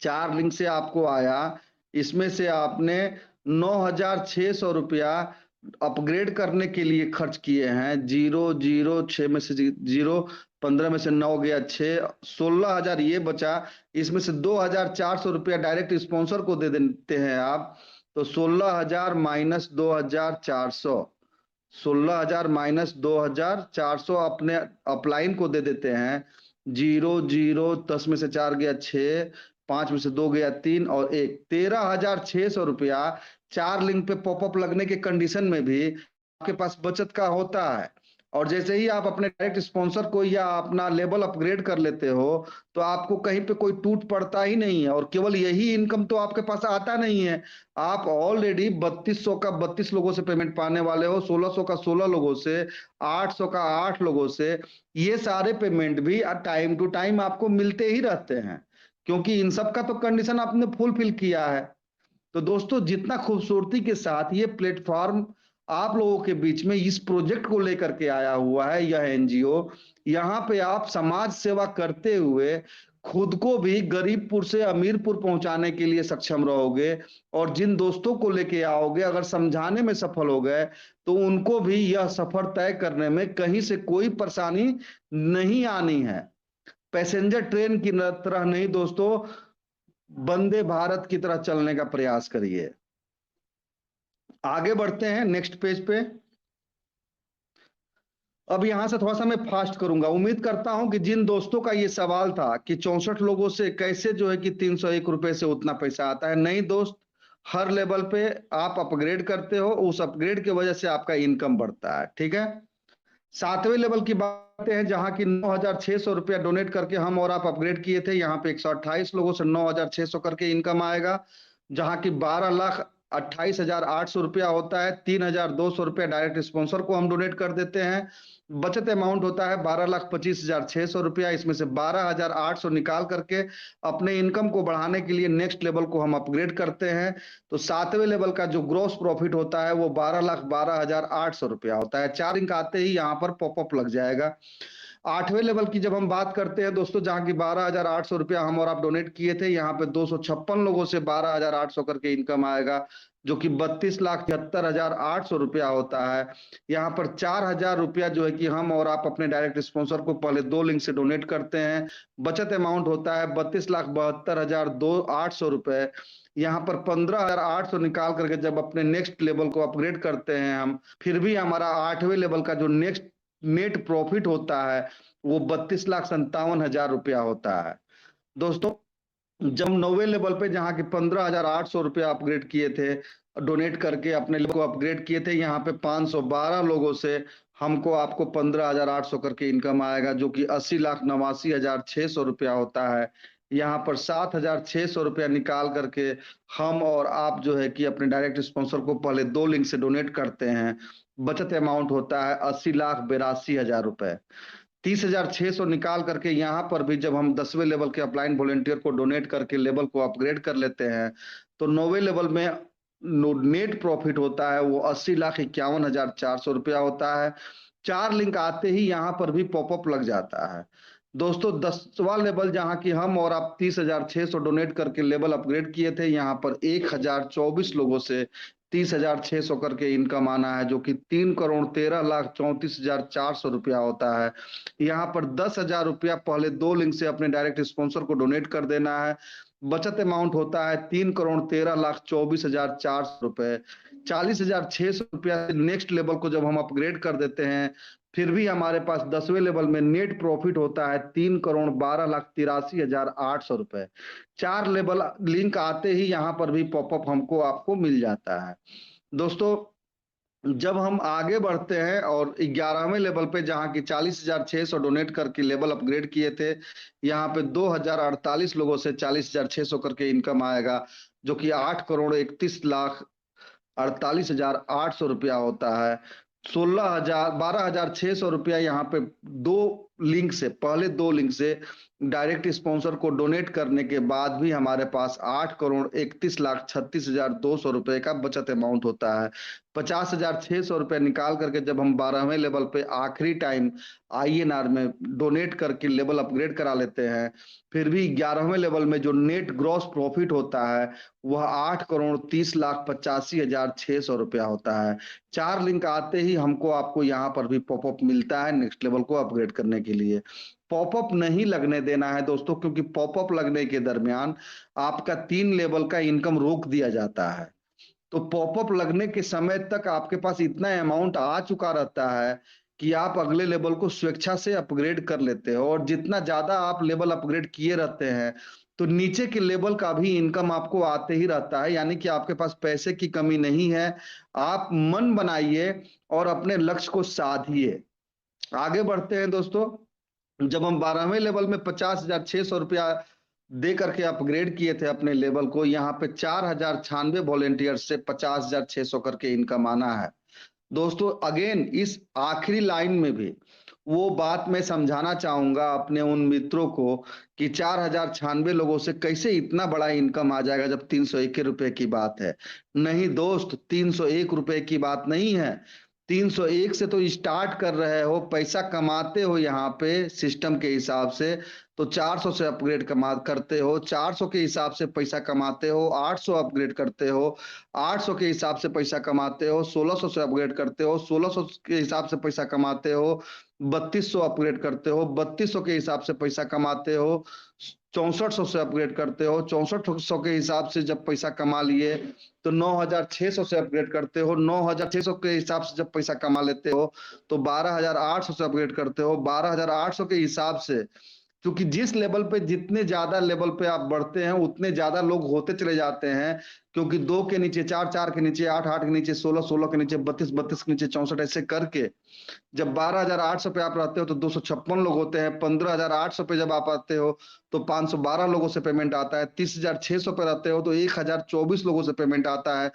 4 लिंक से आपको आया। इसमें से आपने 9,600 रुपया अपग्रेड करने के लिए खर्च किए हैं। 006 में से 0, 15 में से 9 गया 6, 16,000 ये बचा। इसमें से 2,400 रुपया डायरेक्ट स्पॉन्सर को दे देते हैं आप, तो 16,000 माइनस 2,400, 16,000 माइनस 2,400 अपने अपलाइन को दे देते हैं। 0 0, 10 में से 4 गया 6, 5 में से 2 गया 3 और 1, 13,600 रुपया 4 लिंक पे पॉपअप लगने के कंडीशन में भी आपके पास बचत का होता है। और जैसे ही आप अपने डायरेक्ट स्पॉन्सर को या अपना लेवल अपग्रेड कर लेते हो तो आपको कहीं पे कोई टूट पड़ता ही नहीं है। और केवल यही इनकम तो आपके पास आता नहीं है, आप ऑलरेडी 3200 का 32 लोगों से पेमेंट पाने वाले हो, 1600 का 16 लोगों से, 800 का 8 लोगों से। ये सारे पेमेंट भी टाइम टू टाइम आपको मिलते ही रहते हैं, क्योंकि इन सब का तो कंडीशन आपने फुलफिल किया है। तो दोस्तों, जितना खूबसूरती के साथ ये प्लेटफॉर्म आप लोगों के बीच में इस प्रोजेक्ट को लेकर के आया हुआ है, यह एनजीओ, यहाँ पे आप समाज सेवा करते हुए खुद को भी गरीबपुर से अमीरपुर पहुंचाने के लिए सक्षम रहोगे। और जिन दोस्तों को लेके आओगे, अगर समझाने में सफल हो गए तो उनको भी यह सफर तय करने में कहीं से कोई परेशानी नहीं आनी है। पैसेंजर ट्रेन की तरह नहीं दोस्तों, वंदे भारत की तरह चलने का प्रयास करिए। आगे बढ़ते हैं नेक्स्ट पेज पे। अब यहां से थोड़ा सा मैं फास्ट करूंगा। उम्मीद करता हूं कि जिन दोस्तों का ये सवाल था कि 64 लोगों से कैसे जो है कि 301 रुपए से उतना पैसा आता है, नहीं दोस्त, हर लेवल पे आप अपग्रेड करते हो, उस अपग्रेड की वजह से आपका इनकम बढ़ता है। ठीक है, 7वें लेवल की बात है जहां की 9,600 रुपया डोनेट करके हम और आप अपग्रेड किए थे। यहाँ पे 128 लोगों से 9,600 करके इनकम आएगा, जहां की 12,28,800 रुपया होता है। 3,200 रुपया डायरेक्ट स्पॉन्सर को हम डोनेट कर देते हैं। बचत अमाउंट होता है 12,25,600 रुपया। इसमें से 12,800 निकाल करके अपने इनकम को बढ़ाने के लिए नेक्स्ट लेवल को हम अपग्रेड करते हैं। तो 7वें लेवल का जो ग्रॉस प्रॉफिट होता है वो 12,12,800 रुपया होता है। 4 अंक आते ही यहाँ पर पॉपअप लग जाएगा। 8वें लेवल की जब हम बात करते हैं दोस्तों, जहां की 12,800 रुपया हम और आप डोनेट किए थे, यहाँ पे 256 लोगों से 12,800 करके इनकम आएगा, जो कि 32,73,800 रुपया होता है। यहाँ पर 4,000 रुपया जो है कि हम और आप अपने डायरेक्ट स्पॉन्सर को पहले 2 लिंक से डोनेट करते हैं। बचत अमाउंट होता है 32,72,800 रुपए। यहाँ पर 15,800 निकाल करके जब अपने नेक्स्ट लेवल को अपग्रेड करते हैं हम, फिर भी हमारा 8वें लेवल का जो नेक्स्ट नेट प्रॉफिट होता है वो 32,57,000 रुपया होता है। दोस्तों, जब 9वें लेवल पे जहां की 15,800 रुपया अपग्रेड किए थे, डोनेट करके अपने लेवल को अपग्रेड किए थे, यहाँ पे 512 लोगों से हमको आपको 15,800 करके इनकम आएगा, जो कि 80,89,600 रुपया होता है। यहाँ पर 7,600 रुपया निकाल करके हम और आप जो है कि अपने डायरेक्ट स्पॉन्सर को पहले 2 लिंक से डोनेट करते हैं। बचत अमाउंट होता है 80,82,000 रुपए। 30,600 निकाल करके यहाँ पर भी जब हम 10वें लेवल के अपलाइन वॉलेंटियर को डोनेट करके लेवल को अपग्रेड कर लेते हैं, तो 9वें लेवल में नेट प्रॉफिट होता है वो 80,51,400 रुपया होता है। 4 लिंक आते ही यहाँ पर भी पॉपअप लग जाता है। दोस्तों, 10वां लेवल जहां की हम और आप 30,600 डोनेट करके लेवल अपग्रेड किए थे, यहाँ पर 1,024 लोगों से 30,600 करके इनकम आना है, जो कि 3,13,34,400 रुपया होता है। यहाँ पर 10,000 रुपया पहले 2 लिंक से अपने डायरेक्ट स्पॉन्सर को डोनेट कर देना है। बचत अमाउंट होता है 3,13,24,400 रुपए। 40,600 रुपया नेक्स्ट लेवल को जब हम अपग्रेड कर देते हैं, फिर भी हमारे पास 10वें लेवल में नेट प्रॉफिट होता है 3,12,83,800 रुपए। 4 लेवल लिंक आते ही यहाँ पर भी पॉपअप हमको आपको मिल जाता है। दोस्तों, जब हम आगे बढ़ते हैं और 11वें लेवल पे जहां की 40,600 डोनेट करके लेवल अपग्रेड किए थे, यहाँ पे 2,048 लोगों से 40,600 करके इनकम आएगा, जो कि 8,31,48,800 रुपया होता है। 12,600 रुपया यहाँ पे 2 लिंक से, पहले 2 लिंक से डायरेक्ट स्पॉन्सर को डोनेट करने के बाद भी हमारे पास 8,31,36,200 रुपए का बचत अमाउंट होता है। 50,600 रुपए निकाल करके जब हम 12वें लेवल पे आखिरी टाइम INR में डोनेट करके लेवल अपग्रेड करा लेते हैं, फिर भी 11वें लेवल में जो नेट ग्रॉस प्रॉफिट होता है वह 8,30,85,600 रुपया होता है। 4 लिंक आते ही हमको आपको यहाँ पर भी पॉपअप मिलता है नेक्स्ट लेवल को अपग्रेड करने के लिए। पॉपअप नहीं लगने देना है दोस्तों, क्योंकि पॉपअप लगने के दरमियान आपका 3 लेवल का इनकम रोक दिया जाता है। तो पॉपअप लगने के समय तक आपके पास इतना अमाउंट आ चुका रहता है कि आप अगले लेवल को स्वेच्छा से अपग्रेड कर लेते हो, और जितना ज्यादा आप लेवल अपग्रेड किए रहते हैं तो नीचे के लेवल का भी इनकम आपको आते ही रहता है। यानी कि आपके पास पैसे की कमी नहीं है। आप मन बनाइए और अपने लक्ष्य को साधिए। आगे बढ़ते हैं दोस्तों। जब हम 12वें लेवल में 50,600 रुपया दे करके अपग्रेड किए थे अपने लेवल को, यहाँ पे 4,096 वॉलेंटियर से 50,600 करके इनकम आना है। दोस्तों अगेन इस आखिरी लाइन में भी वो बात मैं समझाना चाहूंगा अपने उन मित्रों को कि 4,096 लोगों से कैसे इतना बड़ा इनकम आ जाएगा जब 301 रुपए की बात है। नहीं दोस्त, 301 रुपए की बात नहीं है। 301 से तो स्टार्ट कर रहे हो, पैसा कमाते हो यहाँ पे सिस्टम के हिसाब से तो 400 से अपग्रेड कमा करते हो, 400 के हिसाब से पैसा कमाते हो, 800 अपग्रेड करते हो, 800 के हिसाब से पैसा कमाते हो, 1600 से अपग्रेड करते हो, 1600 के हिसाब से पैसा कमाते हो, 3200 अपग्रेड करते हो, 3200 के हिसाब से पैसा कमाते हो, 6400 से अपग्रेड करते हो, 6400 के हिसाब से जब पैसा कमा लिए तो 9,600 से अपग्रेड करते हो, 9,600 के हिसाब से जब पैसा कमा लेते हो तो 12,800 से अपग्रेड करते हो, 12,800 के हिसाब से, क्योंकि जिस लेवल पे जितने ज्यादा लेवल पे आप बढ़ते हैं उतने ज्यादा लोग होते चले जाते हैं, क्योंकि 2 के नीचे 4, 4 के नीचे 8, 8 के नीचे 16, 16 के नीचे 32, 32 के नीचे 64, ऐसे करके जब 12,800 पे आप रहते हो तो 256 लोग होते हैं। 15,800 पे जब आप आते हो तो 512 लोगों से पेमेंट आता है। 30,600 पे रहते हो तो 1,024 लोगों से पेमेंट आता है।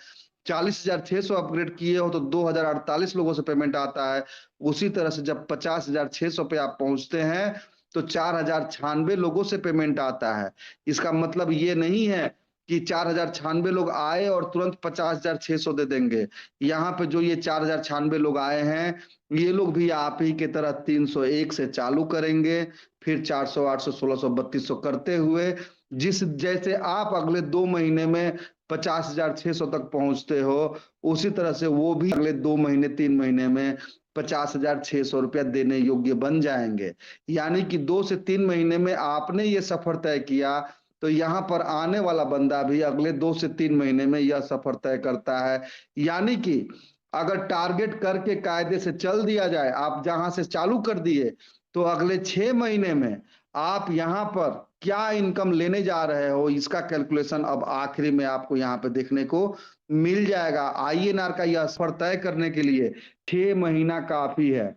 40,600 अपग्रेड किए हो तो 2,048 लोगों से पेमेंट आता है। उसी तरह से जब 50,600 पे आप पहुंचते हैं तो 4,096 लोगों से पेमेंट आता है। इसका मतलब ये नहीं है कि 4,096 लोग आए और तुरंत 50,600 दे देंगे। यहाँ पे जो ये 4,096 लोग आए हैं ये लोग भी आप ही के तरह 301 से चालू करेंगे, फिर 400, 800, 1600, 3200 करते हुए जिस जैसे आप अगले 2 महीने में 50,600 तक पहुंचते हो, उसी तरह से वो भी अगले 2 महीने 3 महीने में 50,600 रुपया देने योग्य बन जाएंगे। यानी कि 2 से 3 महीने में आपने ये सफर तय किया तो यहाँ पर आने वाला बंदा भी अगले 2 से 3 महीने में यह सफर तय करता है। यानी कि अगर टारगेट करके कायदे से चल दिया जाए, आप जहां से चालू कर दिए तो अगले 6 महीने में आप यहाँ पर क्या इनकम लेने जा रहे हो इसका कैलकुलेशन अब आखिरी में आपको यहाँ पे देखने को मिल जाएगा। आईएनआर का यह सफर तय करने के लिए 6 महीना काफी है।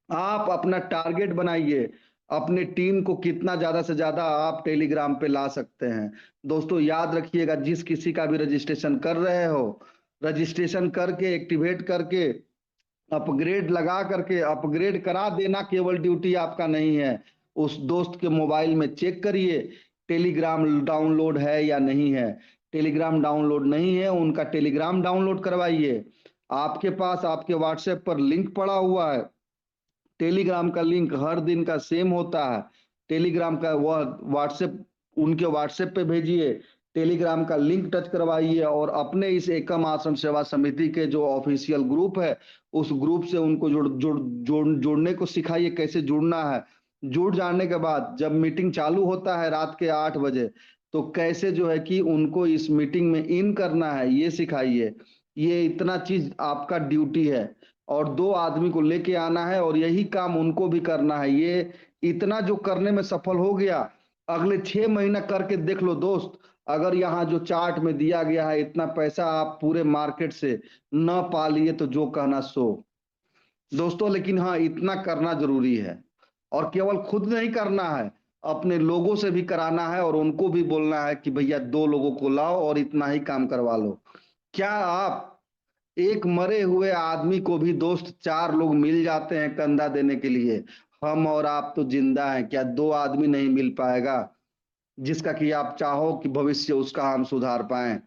आप अपना टारगेट बनाइए, अपने टीम को कितना ज्यादा से ज्यादा आप टेलीग्राम पे ला सकते हैं। दोस्तों याद रखिएगा, जिस किसी का भी रजिस्ट्रेशन कर रहे हो, रजिस्ट्रेशन करके एक्टिवेट करके अपग्रेड लगा करके अपग्रेड करा देना केवल ड्यूटी आपका नहीं है। उस दोस्त के मोबाइल में चेक करिए टेलीग्राम डाउनलोड है या नहीं है। टेलीग्राम डाउनलोड नहीं है, उनका टेलीग्राम डाउनलोड करवाइए। आपके पास आपके व्हाट्सएप पर लिंक पड़ा हुआ है, टेलीग्राम का लिंक हर दिन का सेम होता है। टेलीग्राम का वह व्हाट्सएप उनके व्हाट्सएप पे भेजिए, टेलीग्राम का लिंक टच करवाइए और अपने इस एकम आश्रम सेवा समिति के जो ऑफिशियल ग्रुप है उस ग्रुप से उनको जोड़ने को सिखाइए कैसे जुड़ना है। जुड़ जाने के बाद जब मीटिंग चालू होता है रात के 8 बजे तो कैसे जो है कि उनको इस मीटिंग में इन करना है ये सिखाइए। ये इतना चीज आपका ड्यूटी है और 2 आदमी को लेके आना है और यही काम उनको भी करना है। ये इतना जो करने में सफल हो गया, अगले 6 महीना करके देख लो दोस्त। अगर यहाँ जो चार्ट में दिया गया है इतना पैसा आप पूरे मार्केट से न पा लिए तो जो कहना सो दोस्तों। लेकिन हाँ, इतना करना जरूरी है और केवल खुद नहीं करना है, अपने लोगों से भी कराना है और उनको भी बोलना है कि भैया 2 लोगों को लाओ और इतना ही काम करवा लो। क्या आप एक मरे हुए आदमी को भी दोस्त 4 लोग मिल जाते हैं कंधा देने के लिए? हम और आप तो जिंदा हैं, क्या 2 आदमी नहीं मिल पाएगा जिसका कि आप चाहो कि भविष्य उसका हम सुधार पाए?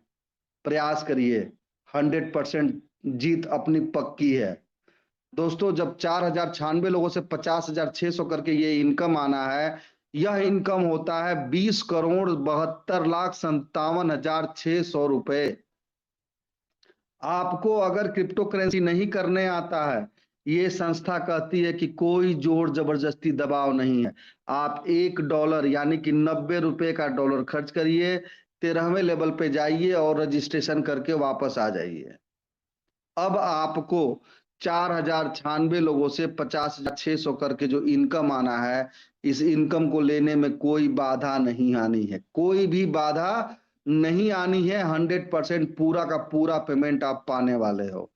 प्रयास करिए, 100% जीत अपनी पक्की है दोस्तों। जब 4,096 लोगों से 50,600 करके ये इनकम आना है, यह इनकम होता है 20,72,57,600 रुपए। आपको अगर क्रिप्टो करेंसी नहीं करने आता है, ये संस्था कहती है कि कोई जोर जबरदस्ती दबाव नहीं है। आप $1 यानी कि 90 रुपए का डॉलर खर्च करिए, 13वें लेवल पे जाइए और रजिस्ट्रेशन करके वापस आ जाइए। अब आपको 4096 लोगों से 50,600 करके जो इनकम आना है, इस इनकम को लेने में कोई बाधा नहीं आनी है, कोई भी बाधा नहीं आनी है। 100% पूरा का पूरा पेमेंट आप पाने वाले हो।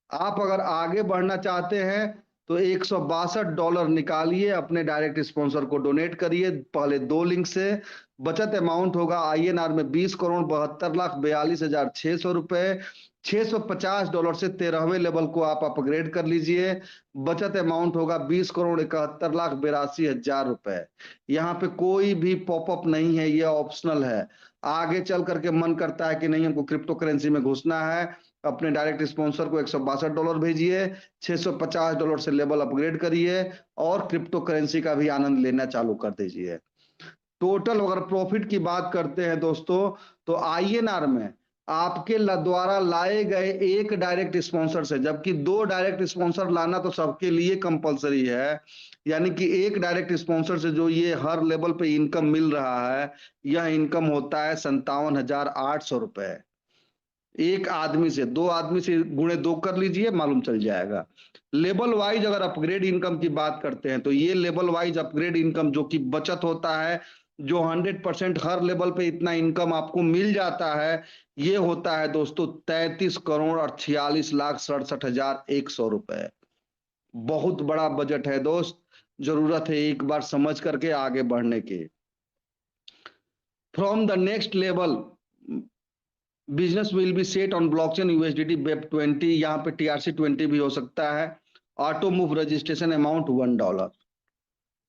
आप अगर आगे बढ़ना चाहते हैं तो $162 निकालिए, अपने डायरेक्ट स्पॉन्सर को डोनेट करिए। पहले 2 लिंक से बचत अमाउंट होगा INR में 20,72,42,600 रुपए। $650 से 13वें लेवल को आप अपग्रेड कर लीजिए। बचत अमाउंट होगा 20,71,82,हजार रुपए। यहाँ पे कोई भी पॉपअप नहीं है, ये ऑप्शनल है। आगे चल करके मन करता है कि नहीं हमको क्रिप्टो करेंसी में घुसना है, अपने डायरेक्ट स्पॉन्सर को $162 भेजिए, $650 से लेवल अपग्रेड करिए और क्रिप्टो करेंसी का भी आनंद लेना चालू कर दीजिए। टोटल अगर प्रॉफिट की बात करते हैं दोस्तों, तो INR में आपके द्वारा लाए गए एक डायरेक्ट स्पॉन्सर से, जबकि 2 डायरेक्ट स्पॉन्सर लाना तो सबके लिए कंपलसरी है, यानी कि एक डायरेक्ट स्पॉन्सर से जो ये हर लेवल पे इनकम मिल रहा है, यह इनकम होता है 57,800 रुपए। एक आदमी से, 2 आदमी से गुणे 2 कर लीजिए, मालूम चल जाएगा। लेवल वाइज अगर अपग्रेड इनकम की बात करते हैं तो ये लेवल वाइज अपग्रेड इनकम जो कि बचत होता है, जो 100% हर लेवल पे इतना इनकम आपको मिल जाता है, ये होता है दोस्तों 33,46,67,100 रुपए। बहुत बड़ा बजट है दोस्त, जरूरत है एक बार समझ करके आगे बढ़ने की। From the next level business will be set on blockchain USDT BEP20, यहाँ पे TRC20 भी हो सकता है। Auto move registration amount $1।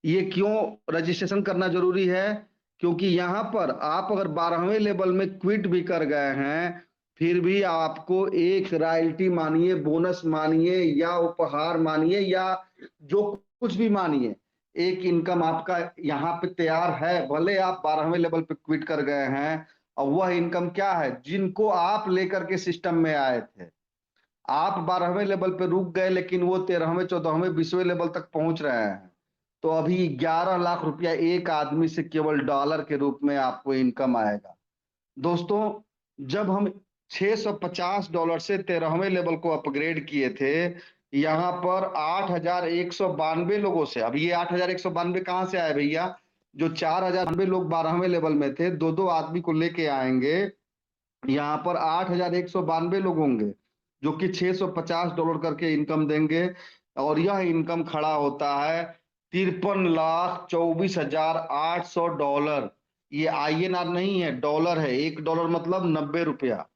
ये क्यों रजिस्ट्रेशन करना जरूरी है? क्योंकि यहाँ पर आप अगर 12वें लेवल में क्विट भी कर गए हैं, फिर भी आपको एक रॉयल्टी मानिए, बोनस मानिए या उपहार मानिए या जो कुछ भी मानिए, एक इनकम आपका यहाँ पे तैयार है। भले आप 12वें लेवल पे क्विट कर गए हैं, और वह इनकम क्या है, जिनको आप लेकर के सिस्टम में आए थे। आप 12वें लेवल पे रुक गए, लेकिन वो 13वें 14वें 20वें लेवल तक पहुंच रहे हैं, तो अभी 11 लाख रुपया एक आदमी से केवल डॉलर के रूप में आपको इनकम आएगा। दोस्तों, जब हम $650 से 13वें लेवल को अपग्रेड किए थे, यहाँ पर 8,192 लोगों से, अब ये 8,192 कहां से आए भैया? जो 4,092 लोग 12वें लेवल में थे, 2-2 आदमी को लेके आएंगे, यहाँ पर 8,192 लोग होंगे जो कि $650 करके इनकम देंगे, और यह इनकम खड़ा होता है $53,24,800। ये INR नहीं है, डॉलर है। $1 मतलब 90 रुपया।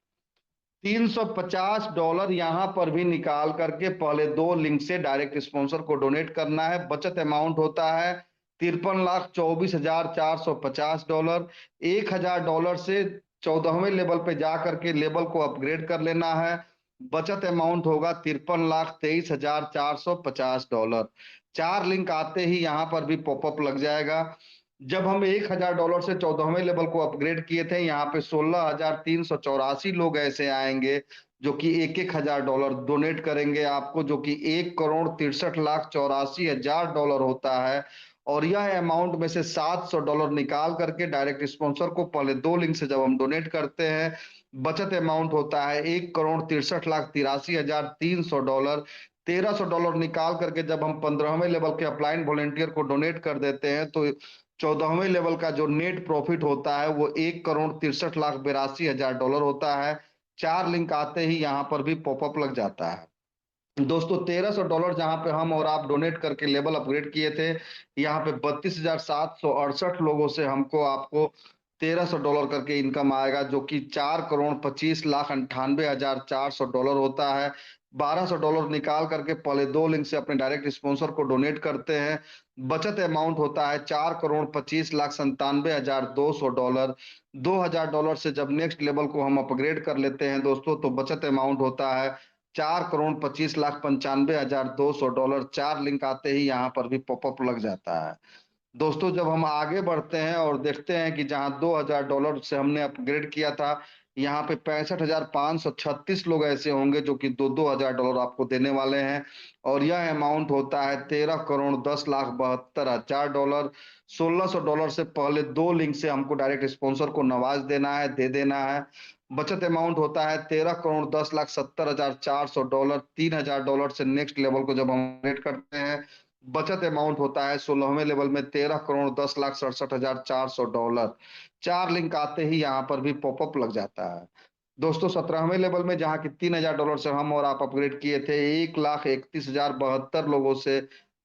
$350 यहाँ पर भी निकाल करके पहले 2 लिंक से डायरेक्ट स्पॉन्सर को डोनेट करना है। बचत अमाउंट होता है $53,24,450। $1,000 से 14वें लेवल पे जाकर के लेवल को अपग्रेड कर लेना है। बचत अमाउंट होगा $53,23,450। 4 लिंक आते ही यहाँ पर भी पॉपअप लग जाएगा। जब हम $1,000 से 14वें लेवल को अपग्रेड किए थे, यहाँ पे 16,384 लोग ऐसे आएंगे जो कि $1,000 डोनेट करेंगे आपको, जो कि $1,63,84,000 होता है। और यह अमाउंट में से $700 निकाल करके डायरेक्ट स्पॉन्सर को पहले 2 लिंक से जब हम डोनेट करते हैं, बचत अमाउंट होता है $1,63,83,300। $1,300 निकाल करके जब हम 15वें लेवल के अपलाइन वॉलेंटियर को डोनेट कर देते हैं, तो 14वें लेवल का जो नेट प्रॉफिट होता है वो $1,63,82,000 होता है। 4 लिंक आते ही यहाँ पर भी पॉपअप लग जाता है। दोस्तों, $1,300 जहां पे हम और आप डोनेट करके लेवल अपग्रेड किए थे, यहाँ पे 32,768 लोगों से हमको आपको $1,300 करके इनकम आएगा, जो कि $4,25,98,400 होता है। $1,200 निकाल करके पहले 2 लिंक से अपने डायरेक्ट स्पॉन्सर को डोनेट करते हैं। बचत अमाउंट होता है $4,25,97,200। $2,000 से जब नेक्स्ट लेवल को हम अपग्रेड कर लेते हैं दोस्तों, तो बचत अमाउंट होता है $4,25,95,200। 4 लिंक आते ही यहाँ पर भी पॉपअप लग जाता है। दोस्तों, जब हम आगे बढ़ते हैं और देखते हैं कि जहां $2,000 से हमने अपग्रेड किया था, यहाँ पे 65,536 लोग ऐसे होंगे जो कि $2,000 आपको देने वाले हैं। और यह अमाउंट होता है $13,10,72,000। $1,600 से पहले 2 लिंक से हमको डायरेक्ट स्पॉन्सर को नवाज देना है, दे देना है। बचत अमाउंट होता है $13,10,70,400। $3,000 से नेक्स्ट लेवल को जब हम रेट करते हैं, बचत अमाउंट होता है 16वें लेवल में $13,10,67,400। 4 लिंक आते ही यहाँ पर भी पॉपअप लग जाता है। दोस्तों 17वें लेवल में जहाँ की $3,000 से हम और आप अपग्रेड किए थे, 1,31,072 लोगों से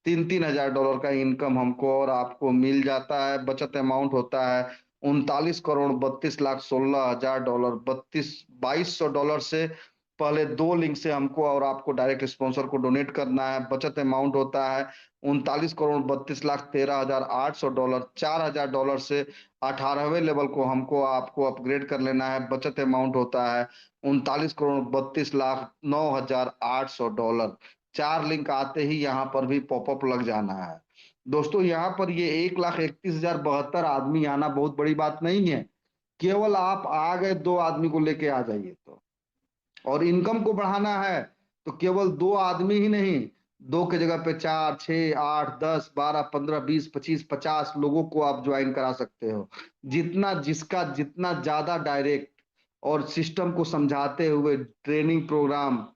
$3,000 का इनकम हमको और आपको मिल जाता है। बचत अमाउंट होता है $39,32,16,000। $22,000 से पहले 2 लिंक से हमको और आपको डायरेक्ट स्पॉन्सर को डोनेट करना है। बचत अमाउंट होता है $39,32,13,800। $4,000 से 18वें लेवल को हमको आपको अपग्रेड कर लेना है। बचत अमाउंट होता है $39,32,09,800। 4 लिंक आते ही यहाँ पर भी पॉपअप लग जाना है। दोस्तों यहाँ पर ये 1,31,072 आदमी आना बहुत बड़ी बात नहीं है। केवल आप आ गए 2 आदमी को लेके आ जाइए तो। और इनकम को बढ़ाना है तो केवल 2 आदमी ही नहीं, 2 की जगह पे 4, 6, 8, 10, 12, 15, 20, 25, 50 लोगों को आप ज्वाइन करा सकते हो। जितना ज्यादा डायरेक्ट और सिस्टम को समझाते हुए ट्रेनिंग प्रोग्राम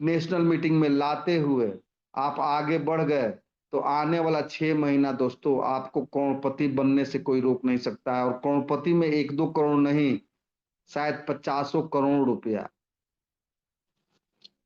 नेशनल मीटिंग में लाते हुए आप आगे बढ़ गए तो आने वाला 6 महीना दोस्तों आपको करोड़पति बनने से कोई रोक नहीं सकता है। और करोड़पति में 1-2 करोड़ नहीं, शायद 50 करोड़ रुपया।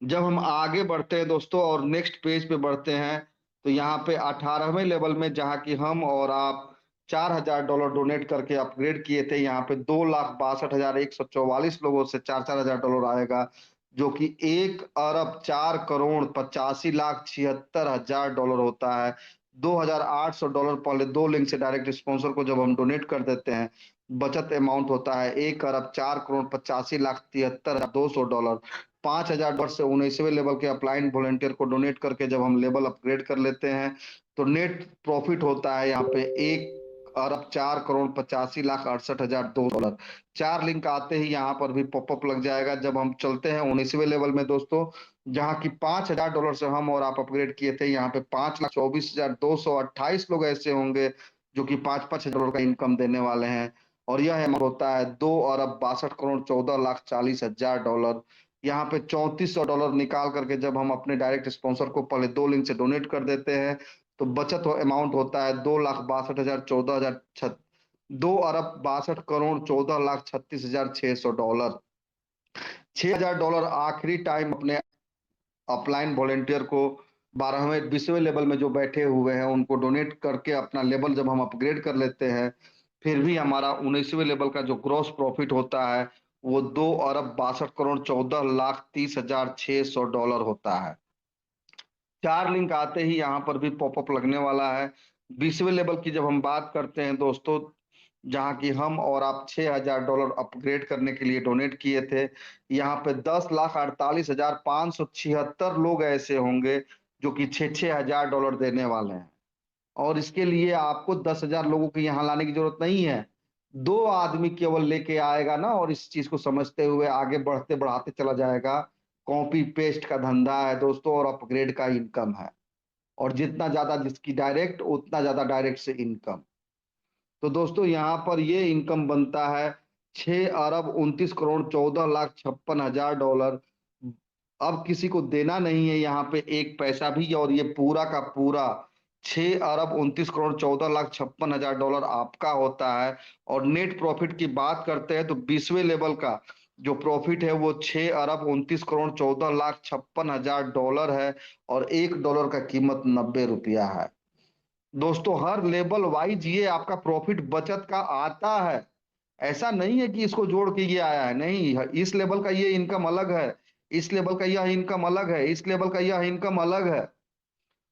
जब हम आगे बढ़ते हैं दोस्तों और नेक्स्ट पेज पे बढ़ते हैं तो यहाँ पे 18वें लेवल में जहाँ की हम और आप $4,000 डोनेट करके अपग्रेड किए थे, यहाँ पे 2,62,144 लोगों से 4,000 आएगा, जो कि 1,04,85,76,76,000 होता है। $2,800 पहले 2 लिंक से डायरेक्ट स्पॉन्सर को जब हम डोनेट कर देते हैं, बचत अमाउंट होता है $1,04,85,73,200। $5,000 से 19वें लेवल के अपलाइन वॉलंटियर को डोनेट करके जब हम लेवल अपग्रेड कर लेते हैं तो नेट प्रॉफिट होता है यहाँ पे $1,04,85,68,200। 4 लिंक आते ही यहाँ पर भी पॉपअप लग जाएगा। जब हम चलते हैं 19वें लेवल में दोस्तों, जहाँ की $5,000 से हम और आप अपग्रेड किए थे, यहाँ पे 5,24,228 लोग ऐसे होंगे जो कि 5,000 का इनकम देने वाले हैं। और यह अमाउंट होता है $2,62,14,40,000। यहाँ पे $3,400 निकाल करके जब हम अपने डायरेक्ट स्पॉन्सर को पहले 2 लिंक से डोनेट कर देते हैं तो बचत अमाउंट होता है 2,62,014,000 $2,62,14,36,600। $6,000 आखिरी टाइम अपने अपलाइन वॉलंटियर को 12वें 20वें लेवल में जो बैठे हुए हैं उनको डोनेट करके अपना लेवल जब हम अपग्रेड कर लेते हैं, फिर भी हमारा 19वें लेवल का जो ग्रॉस प्रॉफिट होता है वो $2,62,14,30,600 होता है। 4 लिंक आते ही यहाँ पर भी पॉपअप लगने वाला है। 20वें लेवल की जब हम बात करते हैं दोस्तों, जहाँ की हम और आप $6,000 अपग्रेड करने के लिए डोनेट किए थे, यहाँ पे 10,48,576 लोग ऐसे होंगे जो कि $6,000 देने वाले हैं। और इसके लिए आपको 10,000 लोगों को यहाँ लाने की जरूरत नहीं है। 2 आदमी केवल लेके आएगा ना और इस चीज को समझते हुए आगे बढ़ते बढ़ाते चला जाएगा। कॉपी पेस्ट का धंधा है दोस्तों और अपग्रेड का इनकम है। और जितना ज्यादा जिसकी डायरेक्ट उतना ज्यादा डायरेक्ट से इनकम। तो दोस्तों यहाँ पर ये इनकम बनता है $6,29,14,56,000। अब किसी को देना नहीं है यहाँ पे एक पैसा भी, और ये पूरा का पूरा $6,29,14,56,000 आपका होता है। और नेट प्रॉफिट की बात करते हैं तो 20वें लेवल का जो प्रॉफिट है वो $6,29,14,56,000 है। और $1 का कीमत ₹90 है। दोस्तों हर लेवल वाइज ये आपका प्रॉफिट बचत का आता है। ऐसा नहीं है कि इसको जोड़ के ये आया है, नहीं, इस लेवल का ये इनकम अलग है, इस लेवल का यह इनकम अलग है, इस लेवल का यह इनकम अलग है।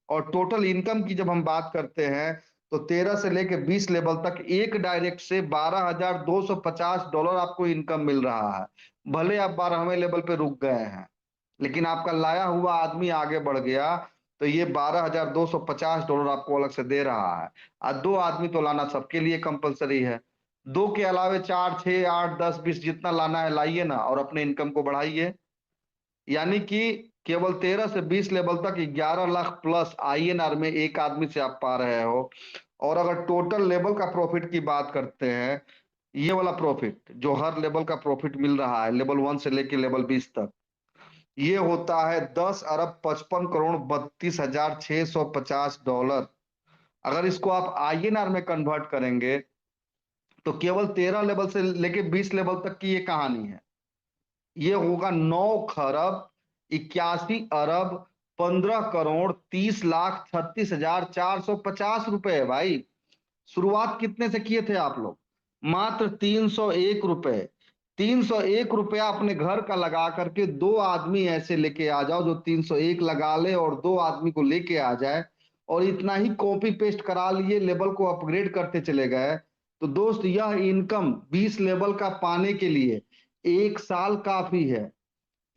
और टोटल इनकम की जब हम बात करते हैं तो 13 से लेके 20 लेवल तक एक डायरेक्ट से $12,250 आपको इनकम मिल रहा है। भले आप 12वें लेवल पे रुक गए हैं, लेकिन आपका लाया हुआ आदमी आगे बढ़ गया तो ये $12,250 आपको अलग से दे रहा है। और 2 आदमी तो लाना सबके लिए कंपलसरी है। दो के अलावे 4, 6, 8, 10, 20 जितना लाना है लाइए ना और अपने इनकम को बढ़ाइए। यानी कि केवल 13 से 20 लेवल तक 11 लाख प्लस INR में एक आदमी से आप पा रहे हो। और अगर टोटल लेवल का प्रॉफिट की बात करते हैं, ये वाला प्रॉफिट जो हर लेवल का प्रॉफिट मिल रहा है लेवल 1 से लेके लेवल 20 तक, ये होता है 10 अरब 55 करोड़ 32,650 डॉलर। अगर इसको आप INR में कन्वर्ट करेंगे तो केवल 13 लेवल से लेके 20 लेवल तक की ये कहानी है। ये होगा 9 खरब 81 अरब 15 करोड़ 30 लाख 36,450 रुपए है भाई। शुरुआत कितने से किए थे आप लोग? मात्र 301 रुपए। 301 रुपया अपने घर का लगा करके दो आदमी ऐसे लेके आ जाओ जो 301 लगा ले और दो आदमी को लेके आ जाए और इतना ही कॉपी पेस्ट करा लिए, लेवल को अपग्रेड करते चले गए। तो दोस्त यह इनकम 20 लेवल का पाने के लिए 1 साल काफी है।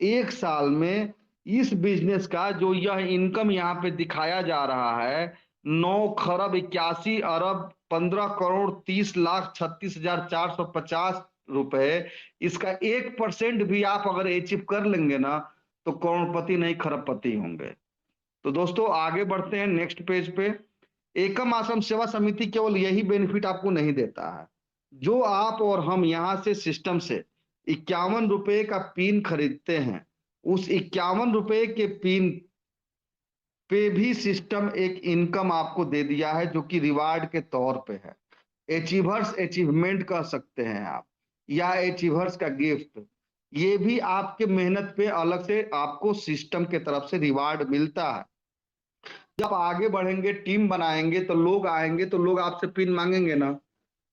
1 साल में इस बिजनेस का जो यह इनकम यहाँ पे दिखाया जा रहा है 9 खरब 81 अरब 15 करोड़ 30 लाख 36,450 रुपए, इसका 1% भी आप अगर अचीव कर लेंगे ना तो करोड़पति नहीं खरबपति होंगे। तो दोस्तों आगे बढ़ते हैं नेक्स्ट पेज पे। एकम आश्रम सेवा समिति केवल यही बेनिफिट आपको नहीं देता है। जो आप और हम यहाँ से सिस्टम से 51 रुपए का पिन खरीदते हैं, उस 51 रुपए के पिन पे भी सिस्टम एक इनकम आपको दे दिया है जो कि रिवार्ड के तौर पे है। अचीवर्स अचीवमेंट कह सकते हैं आप, या अचीवर्स का गिफ्ट। ये भी आपके मेहनत पे अलग से आपको सिस्टम के तरफ से रिवार्ड मिलता है। जब आगे बढ़ेंगे, टीम बनाएंगे, तो लोग आएंगे तो लोग आपसे पिन मांगेंगे ना।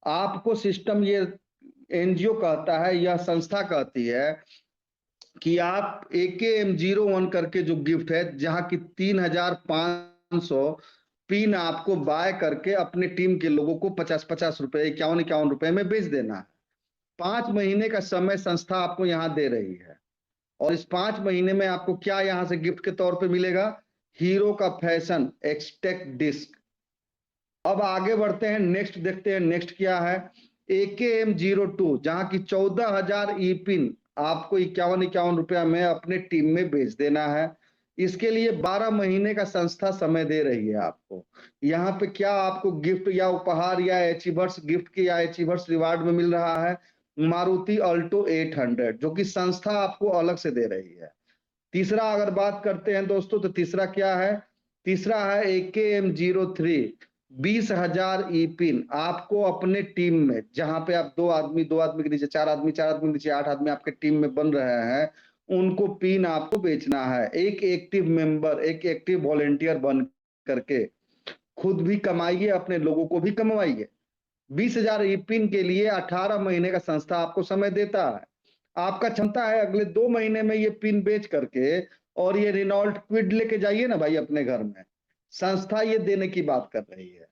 आपको सिस्टम ये NGO कहता है, यह संस्था कहती है कि आप AKM01 करके जो गिफ्ट है, जहां की 3,500 पिन आपको बाय करके अपने टीम के लोगों को 50-50 रुपए 51-51 रुपए में बेच देना है। 5 महीने का समय संस्था आपको यहाँ दे रही है और इस 5 महीने में आपको क्या यहाँ से गिफ्ट के तौर पे मिलेगा? हीरो का फैशन एक्सटेक डिस्क। अब आगे बढ़ते हैं, नेक्स्ट देखते हैं नेक्स्ट क्या है। AKM02 जहां की 14,000 ई पिन आपको 51-51 रुपया में अपने टीम में बेच देना है। इसके लिए 12 महीने का संस्था समय दे रही है आपको। यहाँ पे क्या आपको गिफ्ट या उपहार या अचीवर्स गिफ्ट के या अचीवर्स रिवार्ड में मिल रहा है? मारुति अल्टो 800 जो कि संस्था आपको अलग से दे रही है। तीसरा अगर बात करते हैं दोस्तों तो तीसरा क्या है? तीसरा है AKM03 20,000 ई पिन आपको अपने टीम में, जहां पे आप दो आदमी के नीचे 4 आदमी, 4 आदमी के नीचे 8 आदमी आपके टीम में बन रहे हैं, उनको पिन आपको बेचना है। एक एक्टिव मेंबर, एक एक्टिव वॉलेंटियर बन करके खुद भी कमाइए, अपने लोगों को भी कमवाइए। 20,000 ई पिन के लिए 18 महीने का संस्था आपको समय देता है। आपका क्षमता है अगले 2 महीने में ये पिन बेच करके और ये रेनॉल्ट क्विड लेके जाइए ना भाई अपने घर में। संस्था ये देने की बात कर रही है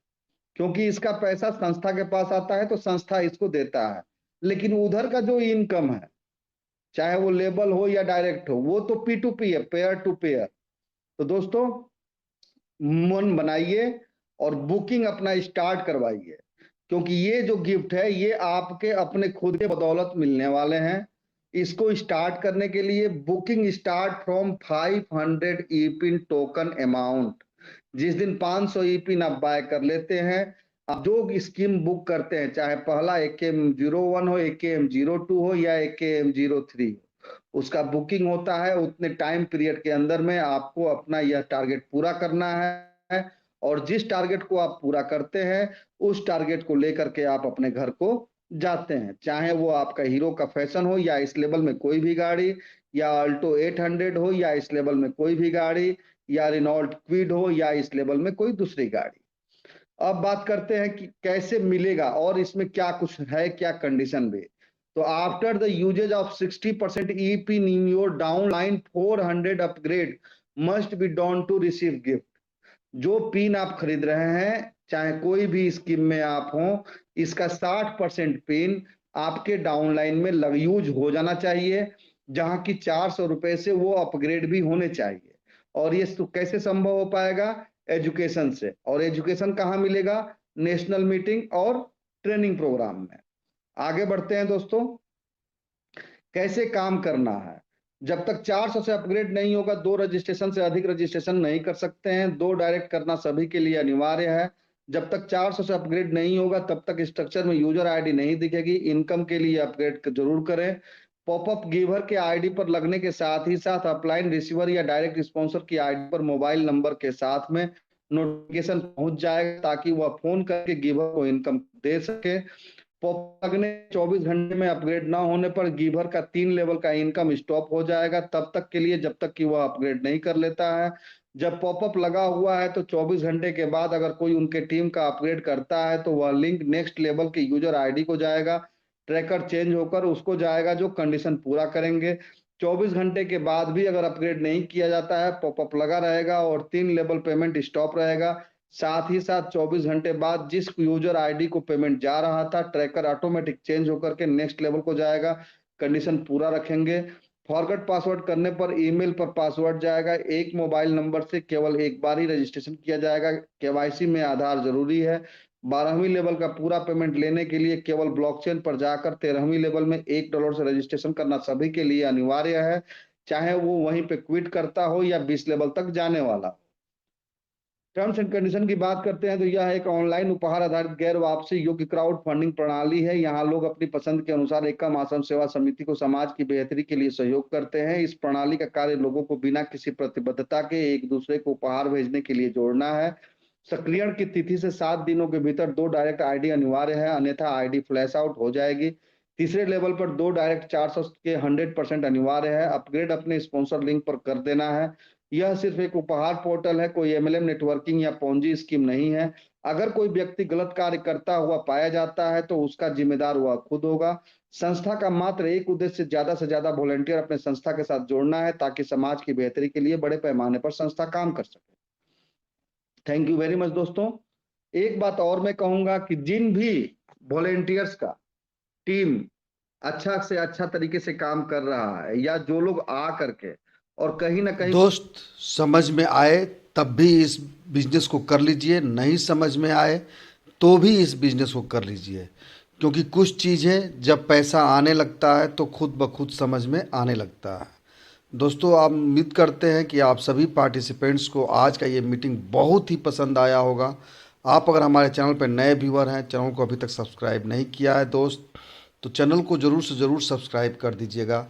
क्योंकि इसका पैसा संस्था के पास आता है तो संस्था इसको देता है। लेकिन उधर का जो इनकम है, चाहे वो लेबल हो या डायरेक्ट हो, वो तो P2P है, पेयर टू पेयर। तो दोस्तों मन बनाइए और बुकिंग अपना स्टार्ट करवाइए, क्योंकि ये जो गिफ्ट है ये आपके अपने खुद के बदौलत मिलने वाले हैं। इसको स्टार्ट करने के लिए booking start from 500 E pin token amount. जिस दिन 500 ई पिन आप बाय कर लेते हैं, आप जो स्कीम बुक करते हैं, चाहे पहला AKM01 हो, AKM02 हो या AKM03 हो, उसका बुकिंग होता है। उतने टाइम पीरियड के अंदर में आपको अपना यह टारगेट पूरा करना है और जिस टारगेट को आप पूरा करते हैं उस टारगेट को लेकर के आप अपने घर को जाते हैं। चाहे वो आपका हीरो का फैशन हो या इस लेवल में कोई भी गाड़ी, या अल्टो 800 हो या इस लेवल में कोई भी गाड़ी, या रेनॉल्ट क्विड हो या इस लेवल में कोई दूसरी गाड़ी। अब बात करते हैं कि कैसे मिलेगा और इसमें क्या कुछ है, क्या कंडीशन भी। तो after the usages of 60% E pin in your downline 400 upgrade must be done to receive gift. जो पिन आप खरीद रहे हैं, चाहे कोई भी स्कीम में आप हो, इसका 60% पिन आपके डाउनलाइन में यूज हो जाना चाहिए, जहां की 400 रुपए से वो अपग्रेड भी होने चाहिए। और ये कैसे संभव हो पाएगा? एजुकेशन से। और एजुकेशन कहाँ मिलेगा? नेशनल मीटिंग और ट्रेनिंग प्रोग्राम में। आगे बढ़ते हैं दोस्तों। कैसे काम करना है? जब तक 400 से अपग्रेड नहीं होगा 2 रजिस्ट्रेशन से अधिक रजिस्ट्रेशन नहीं कर सकते हैं। 2 डायरेक्ट करना सभी के लिए अनिवार्य है। जब तक 400 से अपग्रेड नहीं होगा तब तक स्ट्रक्चर में यूजर आईडी नहीं दिखेगी। इनकम के लिए अपग्रेड जरूर करें। पॉपअप गिवर के आईडी पर लगने के साथ ही साथ अपलाइन रिसीवर या डायरेक्ट स्पॉन्सर की आईडी पर मोबाइल नंबर के साथ में नोटिफिकेशन पहुंच जाएगा ताकि वह फोन करके गिवर को इनकम दे सके। पॉपअप लगने 24 घंटे में अपग्रेड ना होने पर गिवर का 3 लेवल का इनकम स्टॉप हो जाएगा तब तक के लिए जब तक कि वह अपग्रेड नहीं कर लेता है। जब पॉपअप लगा हुआ है तो 24 घंटे के बाद अगर कोई उनके टीम का अपग्रेड करता है तो वह लिंक नेक्स्ट लेवल के यूजर आईडी को जाएगा। ट्रैकर चेंज होकर उसको जाएगा जो कंडीशन पूरा करेंगे। 24 घंटे के बाद भी अगर अपग्रेड नहीं किया जाता है पॉपअप लगा रहेगा और 3 लेवल पेमेंट स्टॉप रहेगा। साथ ही साथ 24 घंटे बाद जिस यूजर आईडी को पेमेंट जा रहा था ट्रैकर ऑटोमेटिक चेंज होकर के नेक्स्ट लेवल को जाएगा। कंडीशन पूरा रखेंगे। फॉरगेट पासवर्ड करने पर ईमेल पर पासवर्ड जाएगा। एक मोबाइल नंबर से केवल एक बार ही रजिस्ट्रेशन किया जाएगा। केवाईसी में आधार जरूरी है। 12वीं लेवल का पूरा पेमेंट लेने के लिए केवल ब्लॉकचेन पर जाकर 13वीं लेवल में $1 से रजिस्ट्रेशन करना सभी के लिए अनिवार्य है, चाहे वो वहीं पे क्विट करता हो या 20 लेवल तक जाने वाला। टर्म्स एंड कंडीशन की बात करते हैं तो यह एक ऑनलाइन उपहार आधारित गैर वापसी योग्य क्राउड फंडिंग प्रणाली है। यहाँ लोग अपनी पसंद के अनुसार एकम आश्रम सेवा समिति को समाज की बेहतरी के लिए सहयोग करते हैं। इस प्रणाली का कार्य लोगों को बिना किसी प्रतिबद्धता के एक दूसरे को उपहार भेजने के लिए जोड़ना है। सक्रियण की तिथि से 7 दिनों के भीतर 2 डायरेक्ट आईडी अनिवार्य है, अन्यथा आईडी फ्लैश आउट हो जाएगी। तीसरे लेवल पर 2 डायरेक्ट 400 के 100% अनिवार्य है। अपग्रेड अपने स्पॉन्सर लिंक पर कर देना है। यह सिर्फ एक उपहार पोर्टल है, कोई एमएलएम नेटवर्किंग या पोंजी स्कीम नहीं है। अगर कोई व्यक्ति गलत कार्य करता हुआ पाया जाता है तो उसका जिम्मेदार वह खुद होगा। संस्था का मात्र एक उद्देश्य से ज्यादा वॉलंटियर अपने संस्था के साथ जोड़ना है ताकि समाज की बेहतरी के लिए बड़े पैमाने पर संस्था काम कर सके। थैंक यू वेरी मच दोस्तों। एक बात और मैं कहूंगा कि जिन भी वॉलेंटियर्स का टीम अच्छा से अच्छा तरीके से काम कर रहा है या जो लोग आ करके और कहीं ना कहीं दोस्त, समझ में आए तब भी इस बिजनेस को कर लीजिए, नहीं समझ में आए तो भी इस बिजनेस को कर लीजिए, क्योंकि कुछ चीज़ें जब पैसा आने लगता है तो खुद ब खुद समझ में आने लगता है। दोस्तों, आप उम्मीद करते हैं कि आप सभी पार्टिसिपेंट्स को आज का ये मीटिंग बहुत ही पसंद आया होगा। आप अगर हमारे चैनल पर नए व्यूअर हैं, चैनल को अभी तक सब्सक्राइब नहीं किया है दोस्त, तो चैनल को ज़रूर से ज़रूर सब्सक्राइब कर दीजिएगा,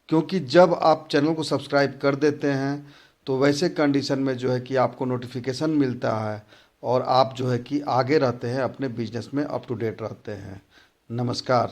क्योंकि जब आप चैनल को सब्सक्राइब कर देते हैं तो वैसे कंडीशन में जो है कि आपको नोटिफिकेशन मिलता है और आप जो है कि आगे रहते हैं, अपने बिजनेस में अप टू डेट रहते हैं। नमस्कार।